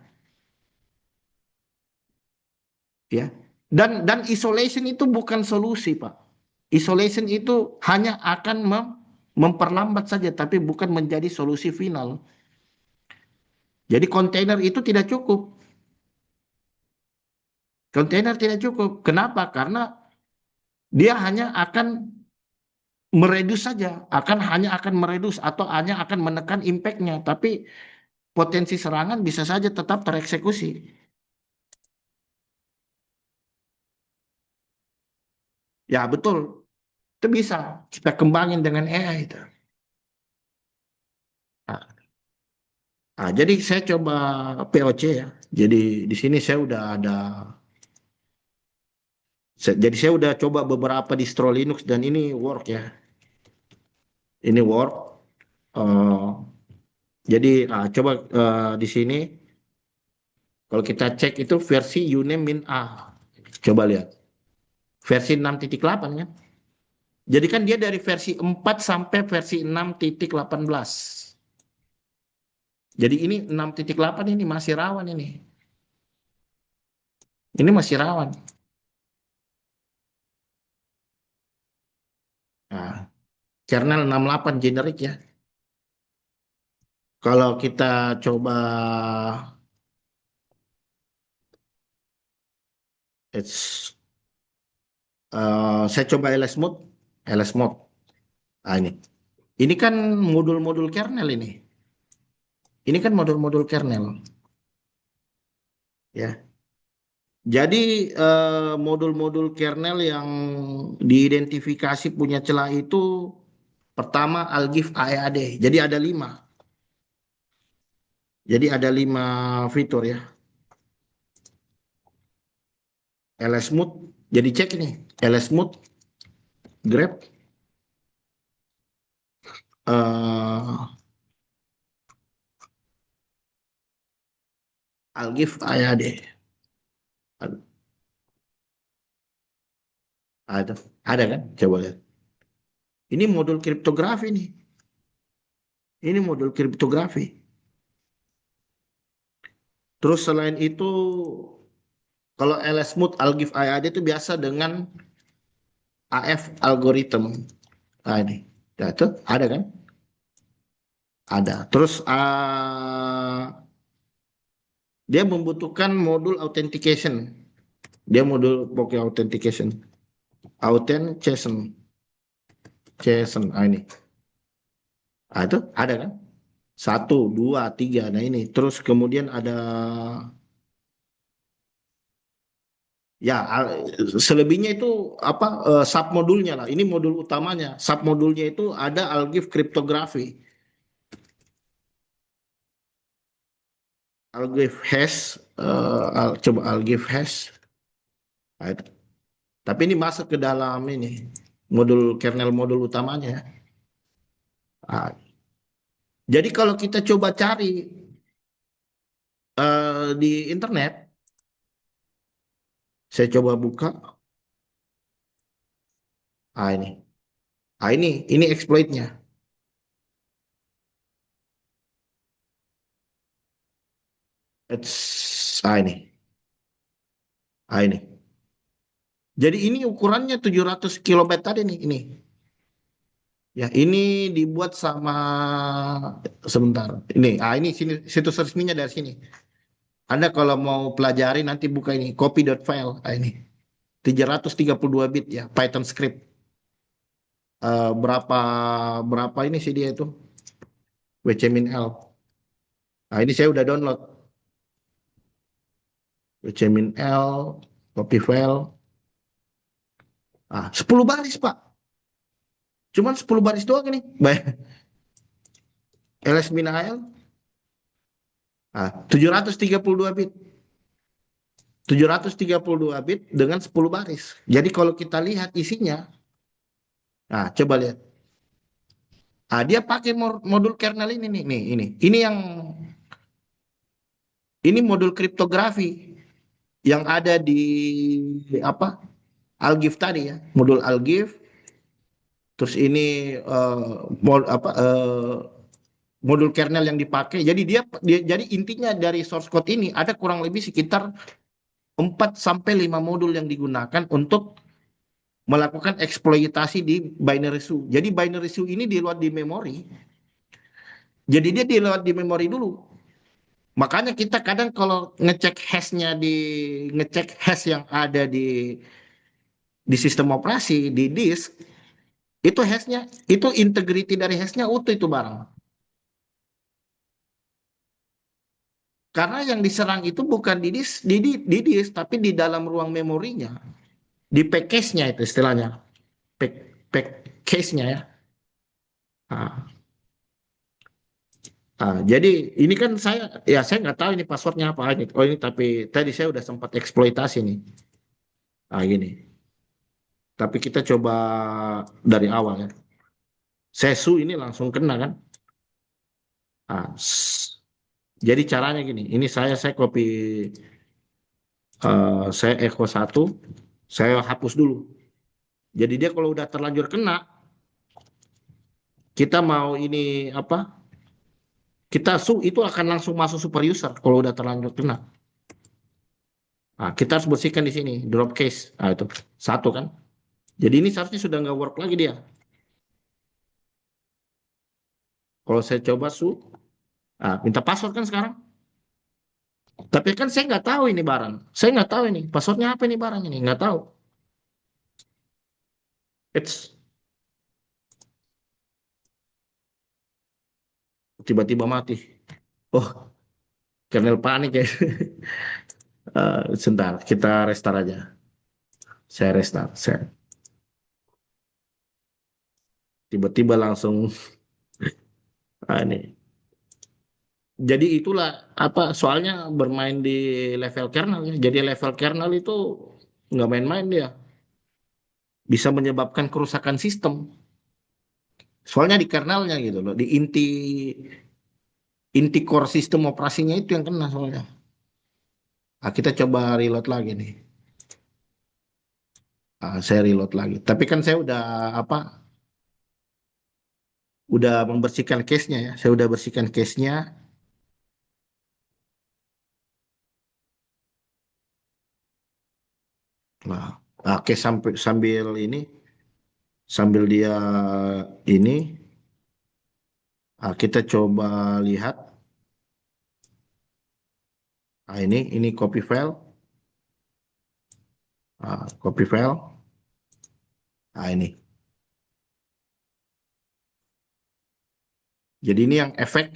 Ya. Dan isolation itu bukan solusi, Pak. Isolation itu hanya akan memperlambat saja, tapi bukan menjadi solusi final. Jadi kontainer itu tidak cukup. Kontainer tidak cukup. Kenapa? Karena dia hanya akan meredus saja, hanya akan meredus atau hanya akan menekan impact-nya, tapi potensi serangan bisa saja tetap tereksekusi. Ya betul, itu bisa kita kembangin dengan AI itu. Nah, jadi saya coba POC ya. Jadi di sini saya udah ada, jadi saya udah coba beberapa distro Linux dan ini work ya. Ini work. Eh, jadi coba di sini kalau kita cek itu versi uname min A. Coba lihat. Versi 6.8 kan. Jadi kan dia dari versi 4 sampai versi 6.18. Jadi ini 6.8 ini masih rawan ini. Ini masih rawan. Nah, kernel 68 generik ya. Kalau kita coba saya coba ls mode, ls mode. Nah, ini. Ini kan modul-modul kernel ini. Ini kan modul-modul kernel. Ya. Jadi modul-modul kernel yang diidentifikasi punya celah itu pertama Algif AEAD. Jadi ada 5. Jadi ada 5 fitur ya. ls mode. Jadi cek ini. ls mode, grep, Algif AEAD. Ada kan? Coba lihat. Ini modul kriptografi nih. Ini modul kriptografi. Terus selain itu, kalau ls mode Algif AEAD itu biasa dengan AF algorithm. Nah ini, nah, itu ada kan? Ada. Terus dia membutuhkan modul authentication. Dia modul pakai authentication. Authentication. Ini. Nah, itu ada kan? 1, 2, 3. Nah ini. Terus kemudian ada ya selebihnya itu apa submodulnya lah. Ini modul utamanya. Submodulnya itu ada Algif kriptografi. Algif hash, coba Algif hash. Nah, itu. Tapi ini masuk ke dalam ini modul kernel modul utamanya. Ah, jadi kalau kita coba cari di internet, saya coba buka. Ah ini, ini exploitnya. Ini, ini. Jadi ini ukurannya 700 kilobyte tadi nih, ini. Ya, ini dibuat sama sebentar. Ini sini situs resminya dari sini. Anda kalau mau pelajari nanti buka ini copy.file. Ini 332 bit ya, Python script. Berapa berapa ini sih dia itu? WCMinL. Nah, ini saya udah download WCMinL, copy file. 10 baris, Pak. Cuman 10 baris doang ini. Baik. ls-al. 732 bit. 732 bit dengan 10 baris. Jadi kalau kita lihat isinya, coba lihat. Dia pakai modul kernel ini nih, ini. Ini modul kriptografi yang ada di apa? Algif tadi ya, modul Algif. Terus ini modul kernel yang dipakai. Jadi jadi intinya dari source code ini ada kurang lebih sekitar 4 sampai 5 modul yang digunakan untuk melakukan eksploitasi di binary shoe. Jadi binary shoe ini diload di memori. Jadi dia diload di memori dulu. Makanya kita kadang kalau ngecek hash yang ada di sistem operasi di disk, itu hashnya, itu integrity dari hashnya utuh itu barang. Karena yang diserang itu bukan di disk tapi di dalam ruang memorinya, di package-nya itu istilahnya, package-nya ya. Nah, jadi ini kan saya nggak tahu ini passwordnya apa ini. Oh ini tapi tadi saya udah sempat eksploitasi nih. Gini. Tapi kita coba dari awal ya. Sesu ini langsung kena kan. Ah, jadi caranya gini. Ini saya copy, saya echo 1, saya hapus dulu. Jadi dia kalau udah terlanjur kena, kita mau ini apa? Itu akan langsung masuk super user kalau udah terlanjur kena. Kita harus bersihkan di sini drop case. Itu satu kan. Jadi ini seharusnya sudah nggak work lagi dia. Kalau saya coba minta password kan sekarang. Tapi kan saya nggak tahu ini barang. Saya nggak tahu ini passwordnya apa ini barang ini nggak tahu. It's tiba-tiba mati. Oh, kernel panik ya. Sebentar, kita restart aja. Saya restart. Tiba-tiba langsung ini. Jadi itulah apa soalnya bermain di level kernel ya. Jadi level kernel itu nggak main-main dia. Bisa menyebabkan kerusakan sistem. Soalnya di kernelnya gitu loh, di inti core sistem operasinya itu yang kena soalnya. Kita coba reload lagi nih. Saya reload lagi. Tapi kan saya udah membersihkan case-nya ya. Saya udah bersihkan case-nya. Nah, oke sambil dia ini, kita coba lihat. Ini copy file. Copy file. Ini. Jadi ini yang affected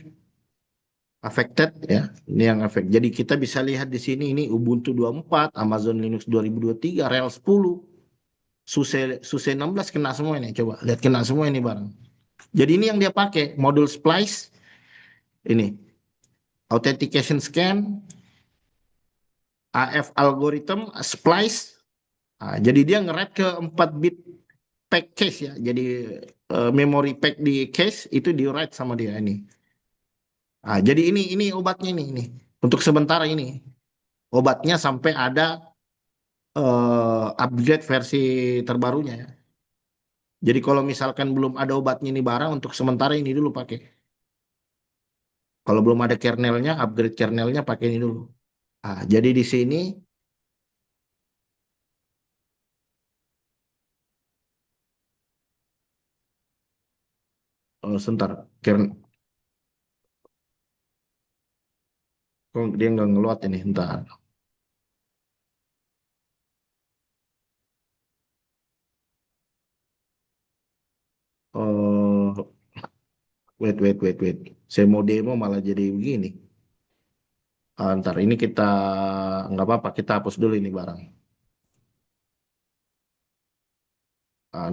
ya. Ini yang efek. Jadi kita bisa lihat di sini ini Ubuntu 24, Amazon Linux 2023, RHEL 10, SUSE 16 kena semua ini. Coba lihat kena semua ini barang. Jadi ini yang dia pakai modul splice ini. Authentication scan, AF algorithm, splice. Jadi dia nge-write ke 4 bit pack case ya. Jadi memory pack di case itu di write sama dia ini. Jadi ini obatnya ini untuk sementara ini obatnya sampai ada upgrade versi terbarunya ya. Jadi kalau misalkan belum ada obatnya ini barang untuk sementara ini dulu pakai. Kalau belum ada kernelnya, upgrade kernelnya pakai ini dulu. Jadi di sini sebentar, kok dia nggak ngeluat ini, entar. Oh, wait. Saya mau demo malah jadi begini. Ntar ini kita nggak apa-apa, kita hapus dulu ini barang.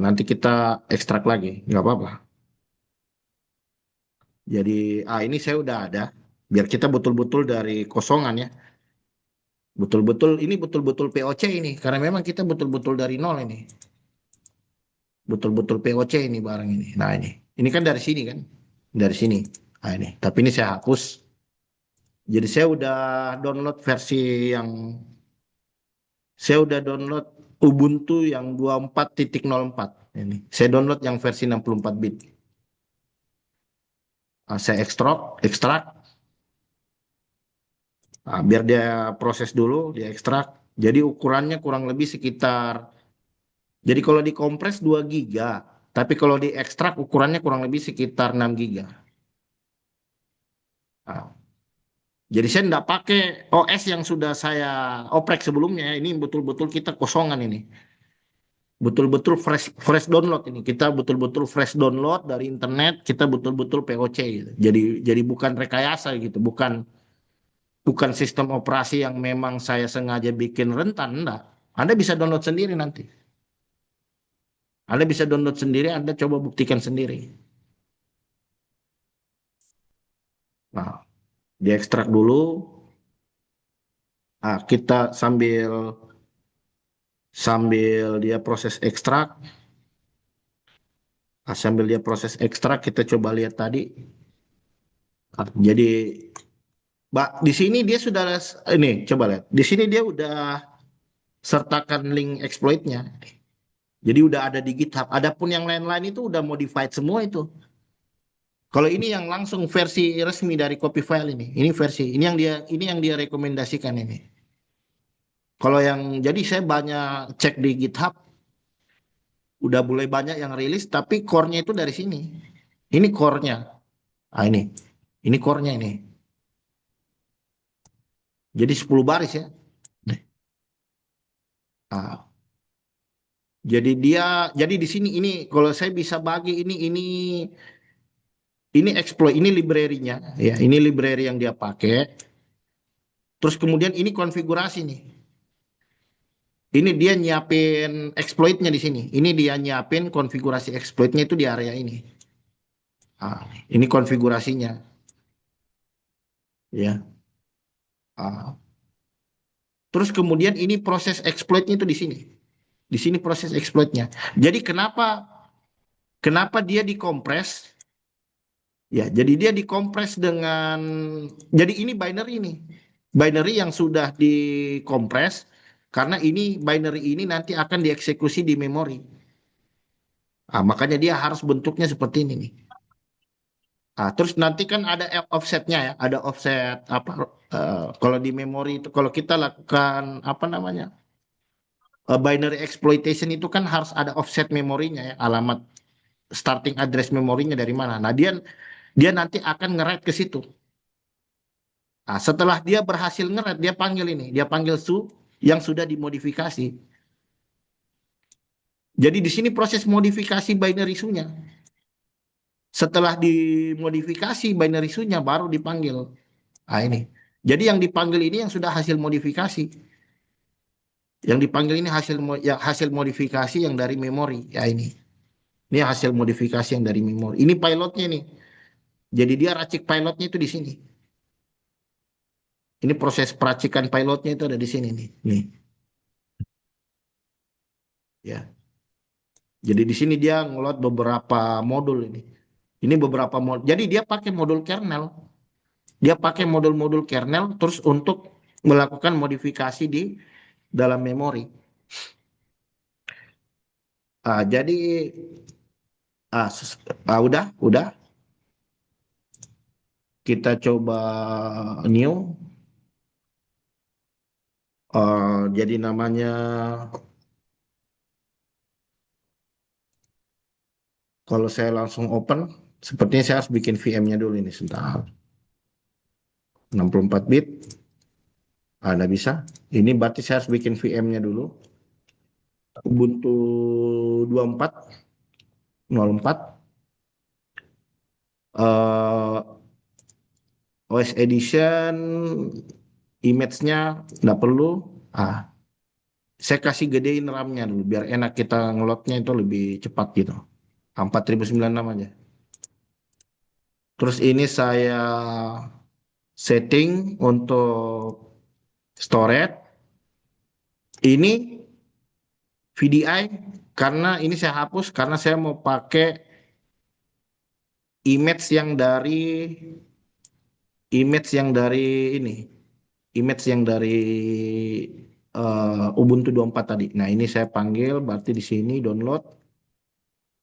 Nanti kita ekstrak lagi, nggak apa-apa. Jadi ini saya udah ada. Biar kita betul-betul dari kosongan ya. Ini betul-betul POC ini. Karena memang kita betul-betul dari nol ini. Betul-betul POC ini barang ini. Nah ini. Ini kan dari sini kan. Dari sini. Nah ini. Tapi ini saya hapus. Jadi download versi yang saya udah download Ubuntu yang 24.04 ini. Saya download yang versi 64 bit. Saya ekstrak. Biar dia proses dulu, dia ekstrak. Jadi ukurannya kurang lebih sekitar. Jadi kalau dikompres 2 giga, tapi kalau diekstrak ukurannya kurang lebih sekitar 6 giga. Nah, jadi saya tidak pakai OS yang sudah saya oprek sebelumnya. Ini betul-betul kita kosongan ini. Betul-betul fresh download ini. Kita betul-betul fresh download dari internet. Kita betul-betul POC gitu. Jadi bukan rekayasa gitu. Bukan sistem operasi yang memang saya sengaja bikin rentan. Enggak. Anda bisa download sendiri nanti. Anda bisa download sendiri. Anda coba buktikan sendiri. Nah, diekstrak dulu. Kita sambil dia proses ekstrak. Sambil dia proses ekstrak, kita coba lihat tadi. Jadi, di sini dia sudah ini coba lihat. Di sini dia udah sertakan link exploitnya. Jadi udah ada di GitHub. Adapun yang lain-lain itu udah modified semua itu. Kalau ini yang langsung versi resmi dari copy file ini. Ini yang dia rekomendasikan ini. Kalau yang jadi saya banyak cek di GitHub udah mulai banyak yang rilis tapi core-nya itu dari sini. Ini core-nya. Ini. Ini core-nya ini. Jadi 10 baris ya. Ah, jadi di sini ini kalau saya bisa bagi ini exploit ini library-nya ya, ini library yang dia pakai. Terus kemudian ini konfigurasi nih. Ini dia nyiapin exploitnya di sini. Ini dia nyiapin konfigurasi exploitnya itu di area ini. Ini konfigurasinya ya. Ah. Terus kemudian ini proses exploitnya itu di sini. Di sini proses exploitnya. Jadi kenapa dia dikompres? Ya, jadi dia dikompres dengan jadi ini binary ini. Binary yang sudah dikompres karena ini binary ini nanti akan dieksekusi di memori. Makanya dia harus bentuknya seperti ini nih. Terus nanti kan ada offsetnya ya, ada offset apa kalau di memori itu kalau kita lakukan apa namanya? Binary exploitation itu kan harus ada offset memorinya ya, alamat starting address memorinya dari mana. Nah, dia nanti akan nge-write ke situ. Setelah dia berhasil nge-write, dia panggil su yang sudah dimodifikasi. Jadi di sini proses modifikasi binary su-nya. Setelah dimodifikasi binary su-nya baru dipanggil. Ini. Jadi yang dipanggil ini yang sudah hasil modifikasi. Yang dipanggil ini hasil modifikasi yang dari memori. Ya ini. Ini hasil modifikasi yang dari memori. Ini pilotnya nih. Jadi dia racik pilotnya itu di sini. Ini proses peracikan pilotnya itu ada di sini nih. Nih. Ya. Jadi di sini dia ngeload beberapa modul ini. Ini beberapa modul. Jadi dia pakai modul kernel. Dia pakai modul-modul kernel terus untuk melakukan modifikasi di dalam memori. Jadi udah. Kita coba new. Jadi namanya kalau saya langsung open, sepertinya saya harus bikin VM-nya dulu ini sebentar. 64 bit. Nggak bisa. Ini berarti saya harus bikin VM-nya dulu. Ubuntu 24.04. eh OS Edition, image-nya nggak perlu. Ah, saya kasih gedein RAM-nya dulu, biar enak kita ngelotnya itu lebih cepat gitu. 4096 aja. Terus ini saya setting untuk storage. Ini VDI, karena ini saya hapus karena saya mau pakai image yang dari image yang dari ini, image yang dari Ubuntu 24 tadi. Nah, ini saya panggil berarti di sini download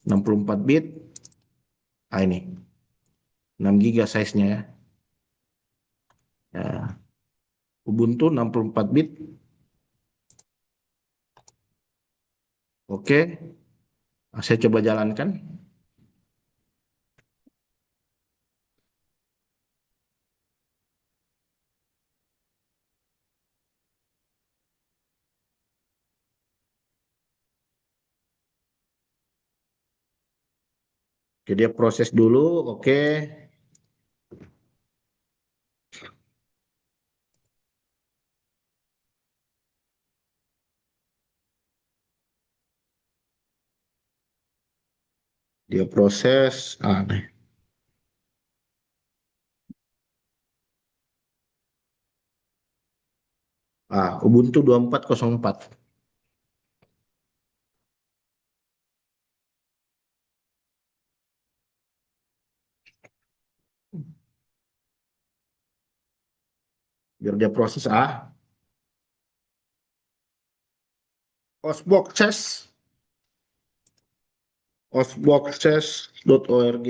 64 bit. Ini 6 giga size-nya ya. Ubuntu 64 bit. Oke. Saya coba jalankan. Oke, dia proses dulu. Oke. Dia proses. Nih. Ubuntu 2404. Biar dia proses. Osboxes. Osboxes.org.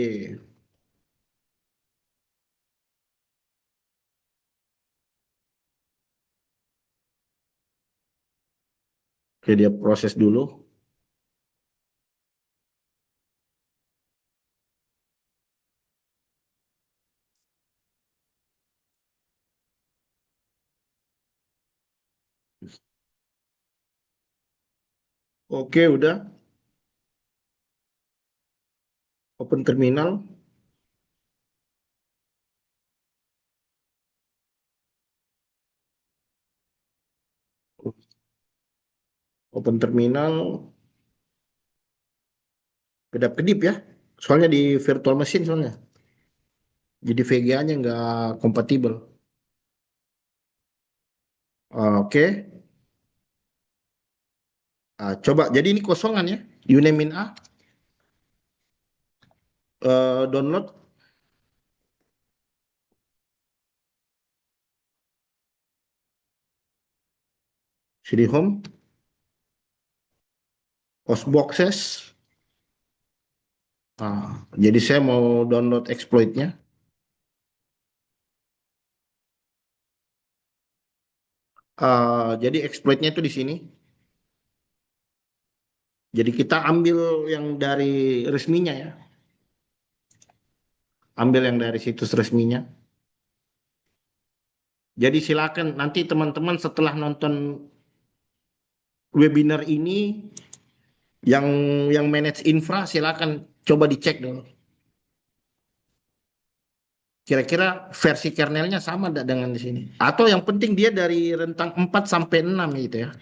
Oke, dia proses dulu. Oke, udah. Open terminal. Open terminal. Kedap-kedip ya. Soalnya di virtual machine soalnya. Jadi VGA-nya nggak kompatibel. Oke. Coba. Jadi ini kosongan ya. Unemin A. Download. CD home. Osboxes. Jadi saya mau download exploitnya. Jadi exploitnya itu di sini. Jadi kita ambil yang dari resminya ya. Ambil yang dari situs resminya. Jadi silakan nanti teman-teman setelah nonton webinar ini yang manage infra silakan coba dicek dulu. Kira-kira versi kernelnya sama enggak dengan di sini? Atau yang penting dia dari rentang 4 sampai 6 gitu ya.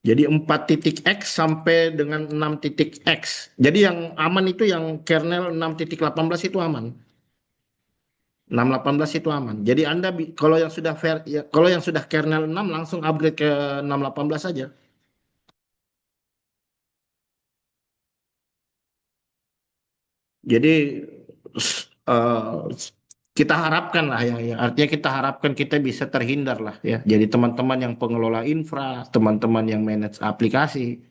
Jadi 4.x sampai dengan 6.x. Jadi yang aman itu yang kernel 6.18 itu aman. 6.18 itu aman. Jadi Anda kalau yang sudah kalau yang sudah kernel 6 langsung upgrade ke 6.18 saja. Jadi eh, kita harapkan lah ya, artinya kita harapkan kita bisa terhindar lah ya. Jadi teman-teman yang pengelola infra, teman-teman yang manage aplikasi,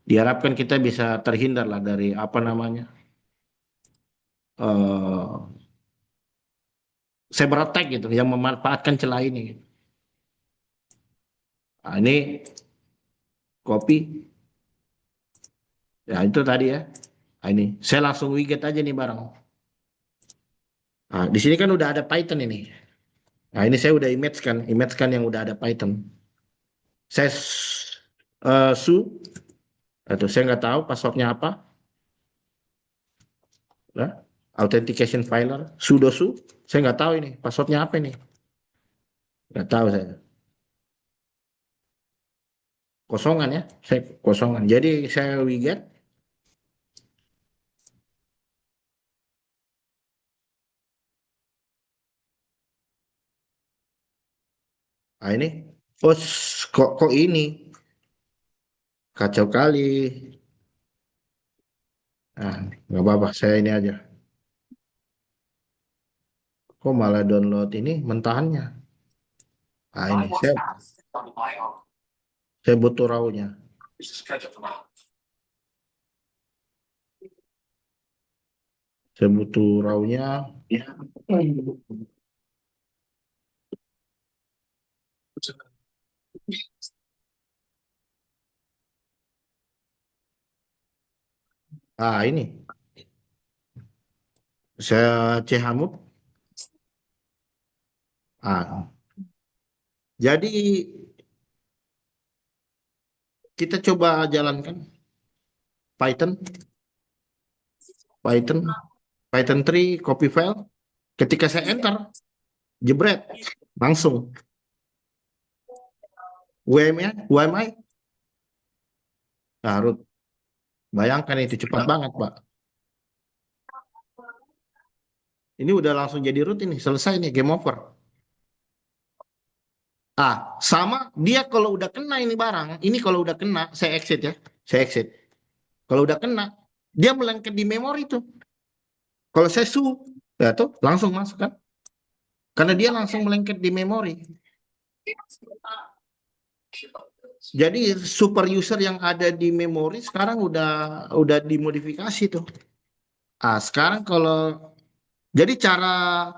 diharapkan kita bisa terhindar lah dari apa namanya eh cyber attack gitu yang memanfaatkan celah ini. Nah, ini kopi, ya itu tadi ya. Nah, ini saya langsung widget aja nih barang. Nah, di sini kan udah ada Python ini. Nah, ini saya udah image kan yang udah ada Python. Saya su, atau saya nggak tahu passwordnya apa. Nah, authentication filer, sudo su, saya nggak tahu ini passwordnya apa ini. Nggak tahu saya. Kosongan ya, saya kosongan. Jadi saya widget. Nah, ini, oh kok ini kacau kali. Nah, nggak apa-apa, saya ini aja. Kok malah download ini mentahannya? Nah, ini saya butuh RAW-nya. Saya butuh RAW-nya. Ah, ini. Saya Hamud. Ah, jadi kita coba jalankan Python, Python, Python 3 copy file. Ketika saya enter, jebret, langsung UM-nya, UMI. Nah, root. Bayangkan itu cepat banget, Pak. Ini udah langsung jadi root ini, selesai nih, game over. Ah, sama dia kalau udah kena ini barang, ini kalau udah kena, saya exit ya, saya exit. Kalau udah kena, dia melengket di memori tuh. Kalau saya su, ya tuh langsung masuk kan, karena dia langsung melengket di memori. Jadi super user yang ada di memori sekarang udah dimodifikasi tuh. Ah, sekarang kalau jadi cara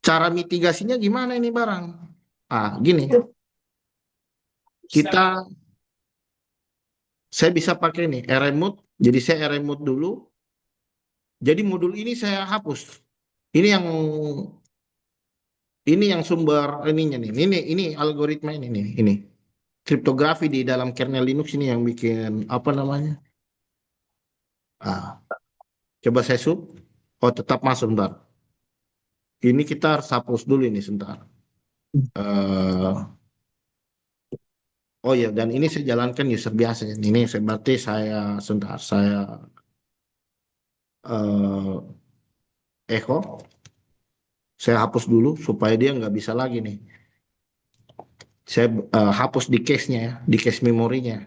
cara mitigasinya gimana ini barang? Ah, gini, kita saya bisa pakai nih rmode. Jadi saya rmode dulu. Jadi modul ini saya hapus. Ini yang sumber ininya nih. Ini algoritma ini. Kriptografi di dalam kernel Linux ini yang bikin apa namanya? Ah, coba saya sub. Oh, tetap masuk bentar. Ini kita harus hapus dulu ini sebentar. Eh, oh ya, dan ini saya jalankan user biasa. Ini saya berarti saya sebentar saya echo. Saya hapus dulu supaya dia nggak bisa lagi nih. Saya hapus di cache-nya ya, di cache memorinya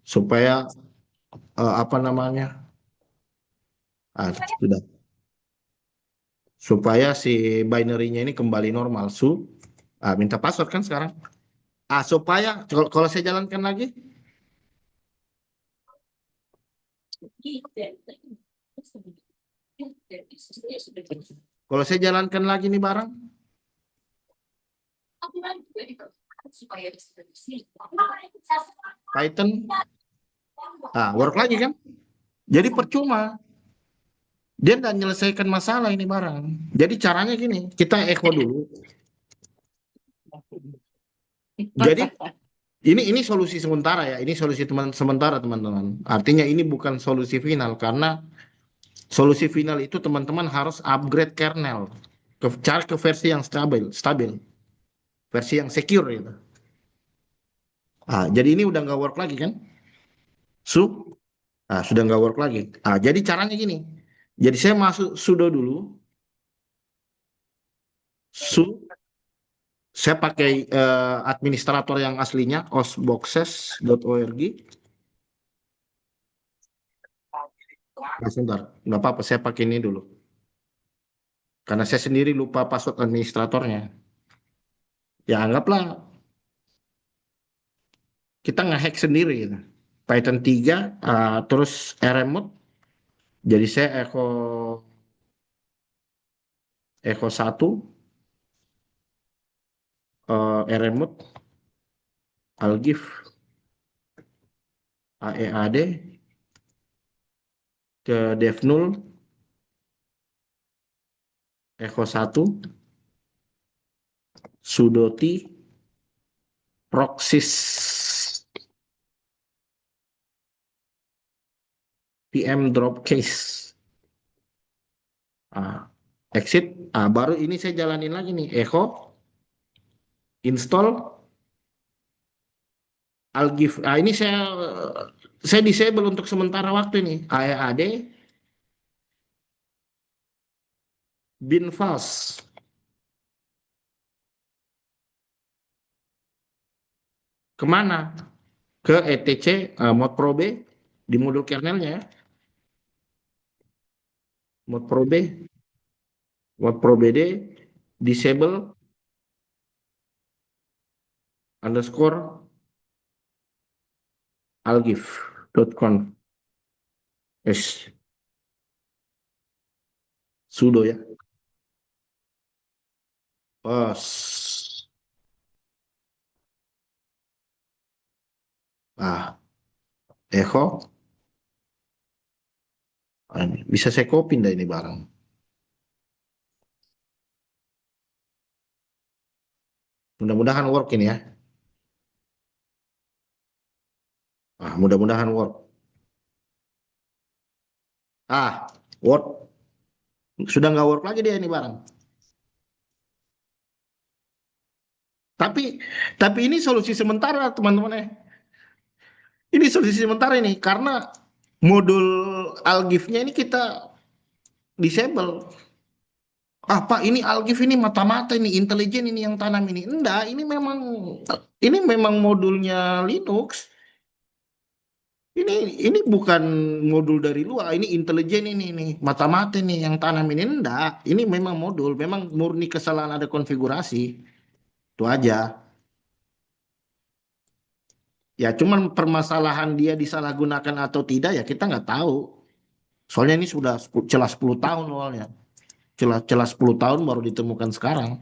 supaya apa namanya? Sudah. Supaya si binary-nya ini kembali normal. Minta password kan sekarang. Supaya kalau saya jalankan lagi, kalau saya jalankan lagi nih barang, Python, work lagi kan? Jadi percuma. Dia nggak menyelesaikan masalah ini barang. Jadi caranya gini, kita echo dulu. Jadi ini solusi sementara ya. Ini solusi sementara teman-teman. Artinya ini bukan solusi final karena solusi final itu teman-teman harus upgrade kernel cari ke versi yang stabil, versi yang secure gitu. Jadi ini udah nggak work lagi kan? Su, sudah nggak work lagi. Jadi caranya gini. Jadi saya masuk sudo dulu, su, saya pakai administrator yang aslinya osboxes.org. Sebentar, nggak apa-apa, saya pakai ini dulu. Karena saya sendiri lupa password administratornya. Ya anggaplah kita ngehack sendiri gitu. Python 3, terus rmod, jadi saya echo 1, rmod, algif, aead, ke dev0, echo 1, sudo t, proxys, pm drop case, exit. Baru ini saya jalanin lagi nih, echo, install, algif. Ini saya disable untuk sementara waktu ini, aead, bin fals. Kemana? Ke etc, modprobe di modul kernelnya ya. modprobd, disable underscore algif.conf sudo ya. Pas. Echo. Bisa saya copy dah ini barang. Mudah-mudahan work ini ya. Mudah-mudahan work. Work. Sudah nggak work lagi dia ini barang. Tapi ini solusi sementara teman-teman ya. Ini solusi sementara ini karena modul algif-nya ini kita disable. Pak, ini algif ini mata-mata ini intelijen ini yang tanam ini. Enggak, ini memang modulnya Linux. Ini bukan modul dari luar, ini intelijen ini mata-mata ini yang tanam ini. Enggak, ini memang modul, memang murni kesalahan ada konfigurasi. Itu aja. Ya, cuman permasalahan dia disalahgunakan atau tidak ya kita nggak tahu. Soalnya ini sudah celah 10 tahun awalnya. Celah 10 tahun baru ditemukan sekarang.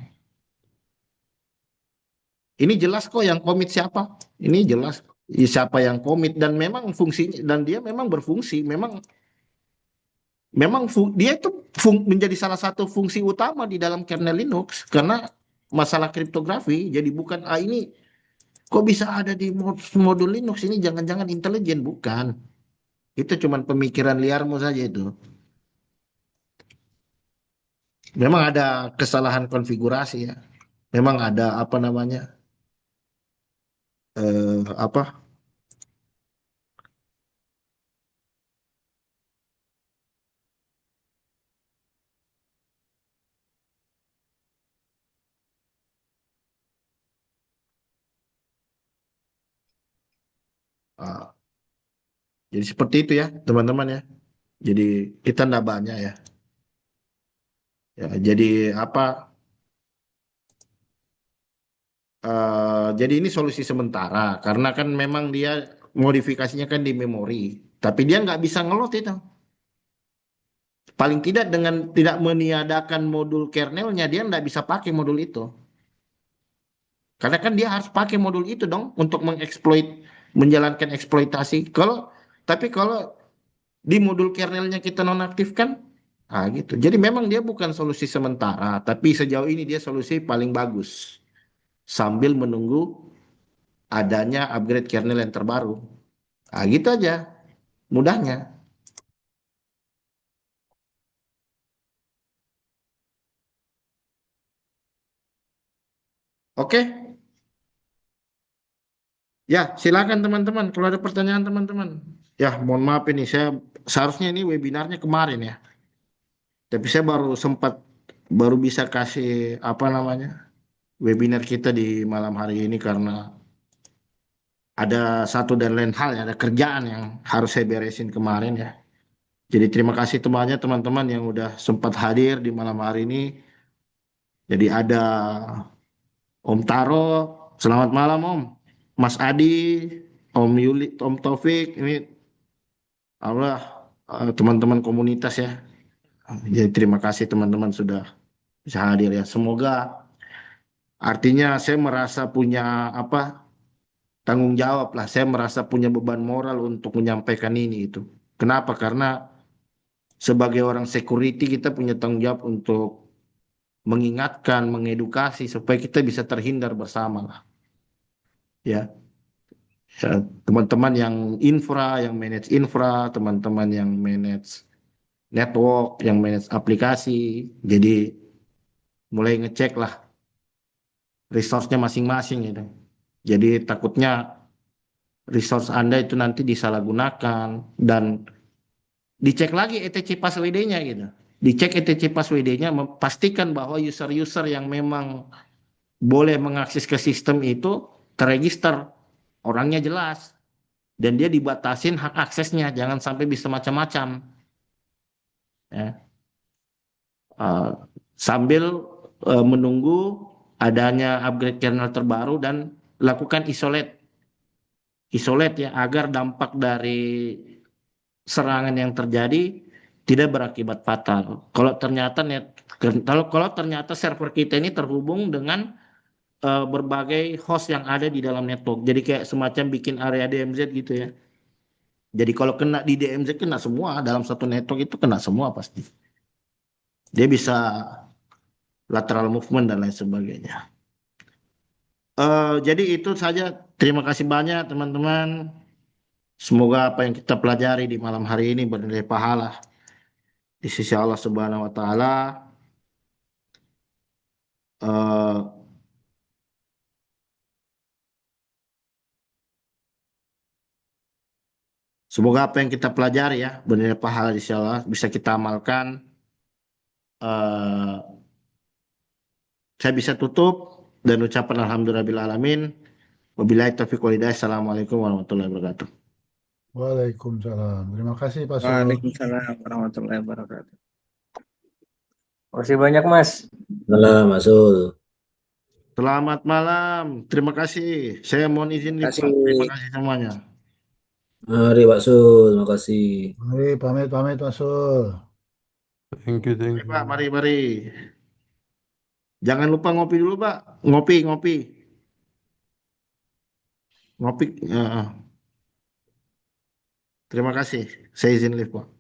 Ini jelas kok yang komit siapa. Ini jelas siapa yang komit dan memang fungsinya dan dia memang berfungsi. Memang dia itu menjadi salah satu fungsi utama di dalam kernel Linux karena masalah kriptografi. Jadi bukan ini kok bisa ada di modul Linux ini jangan-jangan intelijen bukan. Itu cuman pemikiran liarmu saja itu. Memang ada kesalahan konfigurasi ya. Memang ada apa namanya? Apa? eh, jadi seperti itu ya, teman-teman ya. Jadi kita enggak banyak ya. Ya, jadi apa? Jadi ini solusi sementara karena kan memang dia modifikasinya kan di memori, tapi dia nggak bisa ngeload itu. Paling tidak dengan tidak meniadakan modul kernelnya dia nggak bisa pakai modul itu. Karena kan dia harus pakai modul itu dong untuk menjalankan eksploitasi. Tapi kalau di modul kernelnya kita nonaktifkan, gitu. Jadi memang dia bukan solusi sementara, tapi sejauh ini dia solusi paling bagus sambil menunggu adanya upgrade kernel yang terbaru. Gitu aja, mudahnya. Oke, ya silakan teman-teman. Kalau ada pertanyaan teman-teman. Ya, mohon maaf ini saya seharusnya ini webinarnya kemarin ya. Tapi saya baru bisa kasih apa namanya webinar kita di malam hari ini karena ada satu dan lain hal ya, ada kerjaan yang harus saya beresin kemarin ya. Jadi terima kasih temannya teman-teman yang udah sempat hadir di malam hari ini. Jadi ada Om Taro, selamat malam Om. Mas Adi, Om Yuli, Om Taufik, ini Allah teman-teman komunitas ya. Jadi terima kasih teman-teman sudah bisa hadir ya. Semoga artinya saya merasa punya apa tanggung jawab lah. Saya merasa punya beban moral untuk menyampaikan ini itu. Kenapa? Karena sebagai orang security kita punya tanggung jawab untuk mengingatkan, mengedukasi supaya kita bisa terhindar bersama lah. Ya, ya, teman-teman yang infra, teman-teman yang manage network, yang manage aplikasi. Jadi mulai ngecek lah resource-nya masing-masing gitu. Jadi takutnya resource Anda itu nanti disalahgunakan dan dicek lagi ETC password-nya gitu. Dicek ETC password-nya, memastikan bahwa user-user yang memang boleh mengakses ke sistem itu terregister, orangnya jelas, dan dia dibatasin hak aksesnya, jangan sampai bisa macam-macam. Ya. Uh, Sambil menunggu adanya upgrade kernel terbaru dan lakukan isolate ya agar dampak dari serangan yang terjadi tidak berakibat fatal. Kalau ternyata kalau ternyata server kita ini terhubung dengan berbagai host yang ada di dalam network. Jadi kayak semacam bikin area DMZ gitu ya. Jadi kalau kena di DMZ kena semua dalam satu network itu kena semua pasti. Dia bisa lateral movement dan lain sebagainya. Jadi itu saja. Terima kasih banyak teman-teman. Semoga apa yang kita pelajari di malam hari ini bernilai pahala di sisi Allah Subhanahu wa taala. Eh, Semoga apa yang kita pelajari ya bernilai pahala di sisi Allah bisa kita amalkan. Eh, saya bisa tutup dan ucapan alhamdulillahirabbil alamin. Wabillahi taufiq walhidayah. Assalamualaikum warahmatullahi wabarakatuh. Waalaikumsalam. Terima kasih Pak Sul. Waalaikumsalam warahmatullahi wabarakatuh. Makasih banyak, Mas. Malam, Mas Sul. Selamat malam. Terima kasih. Saya mohon izin nih, Pak. Terima kasih semuanya. Mari Pak Sul, makasih. Mari pamit Pak Sul. Thank you, thank Mari, Pak. you. Mari, mari. Jangan lupa ngopi dulu, Pak. Ngopi, ngopi. Ngopi. Terima kasih. Saya izin live, Pak.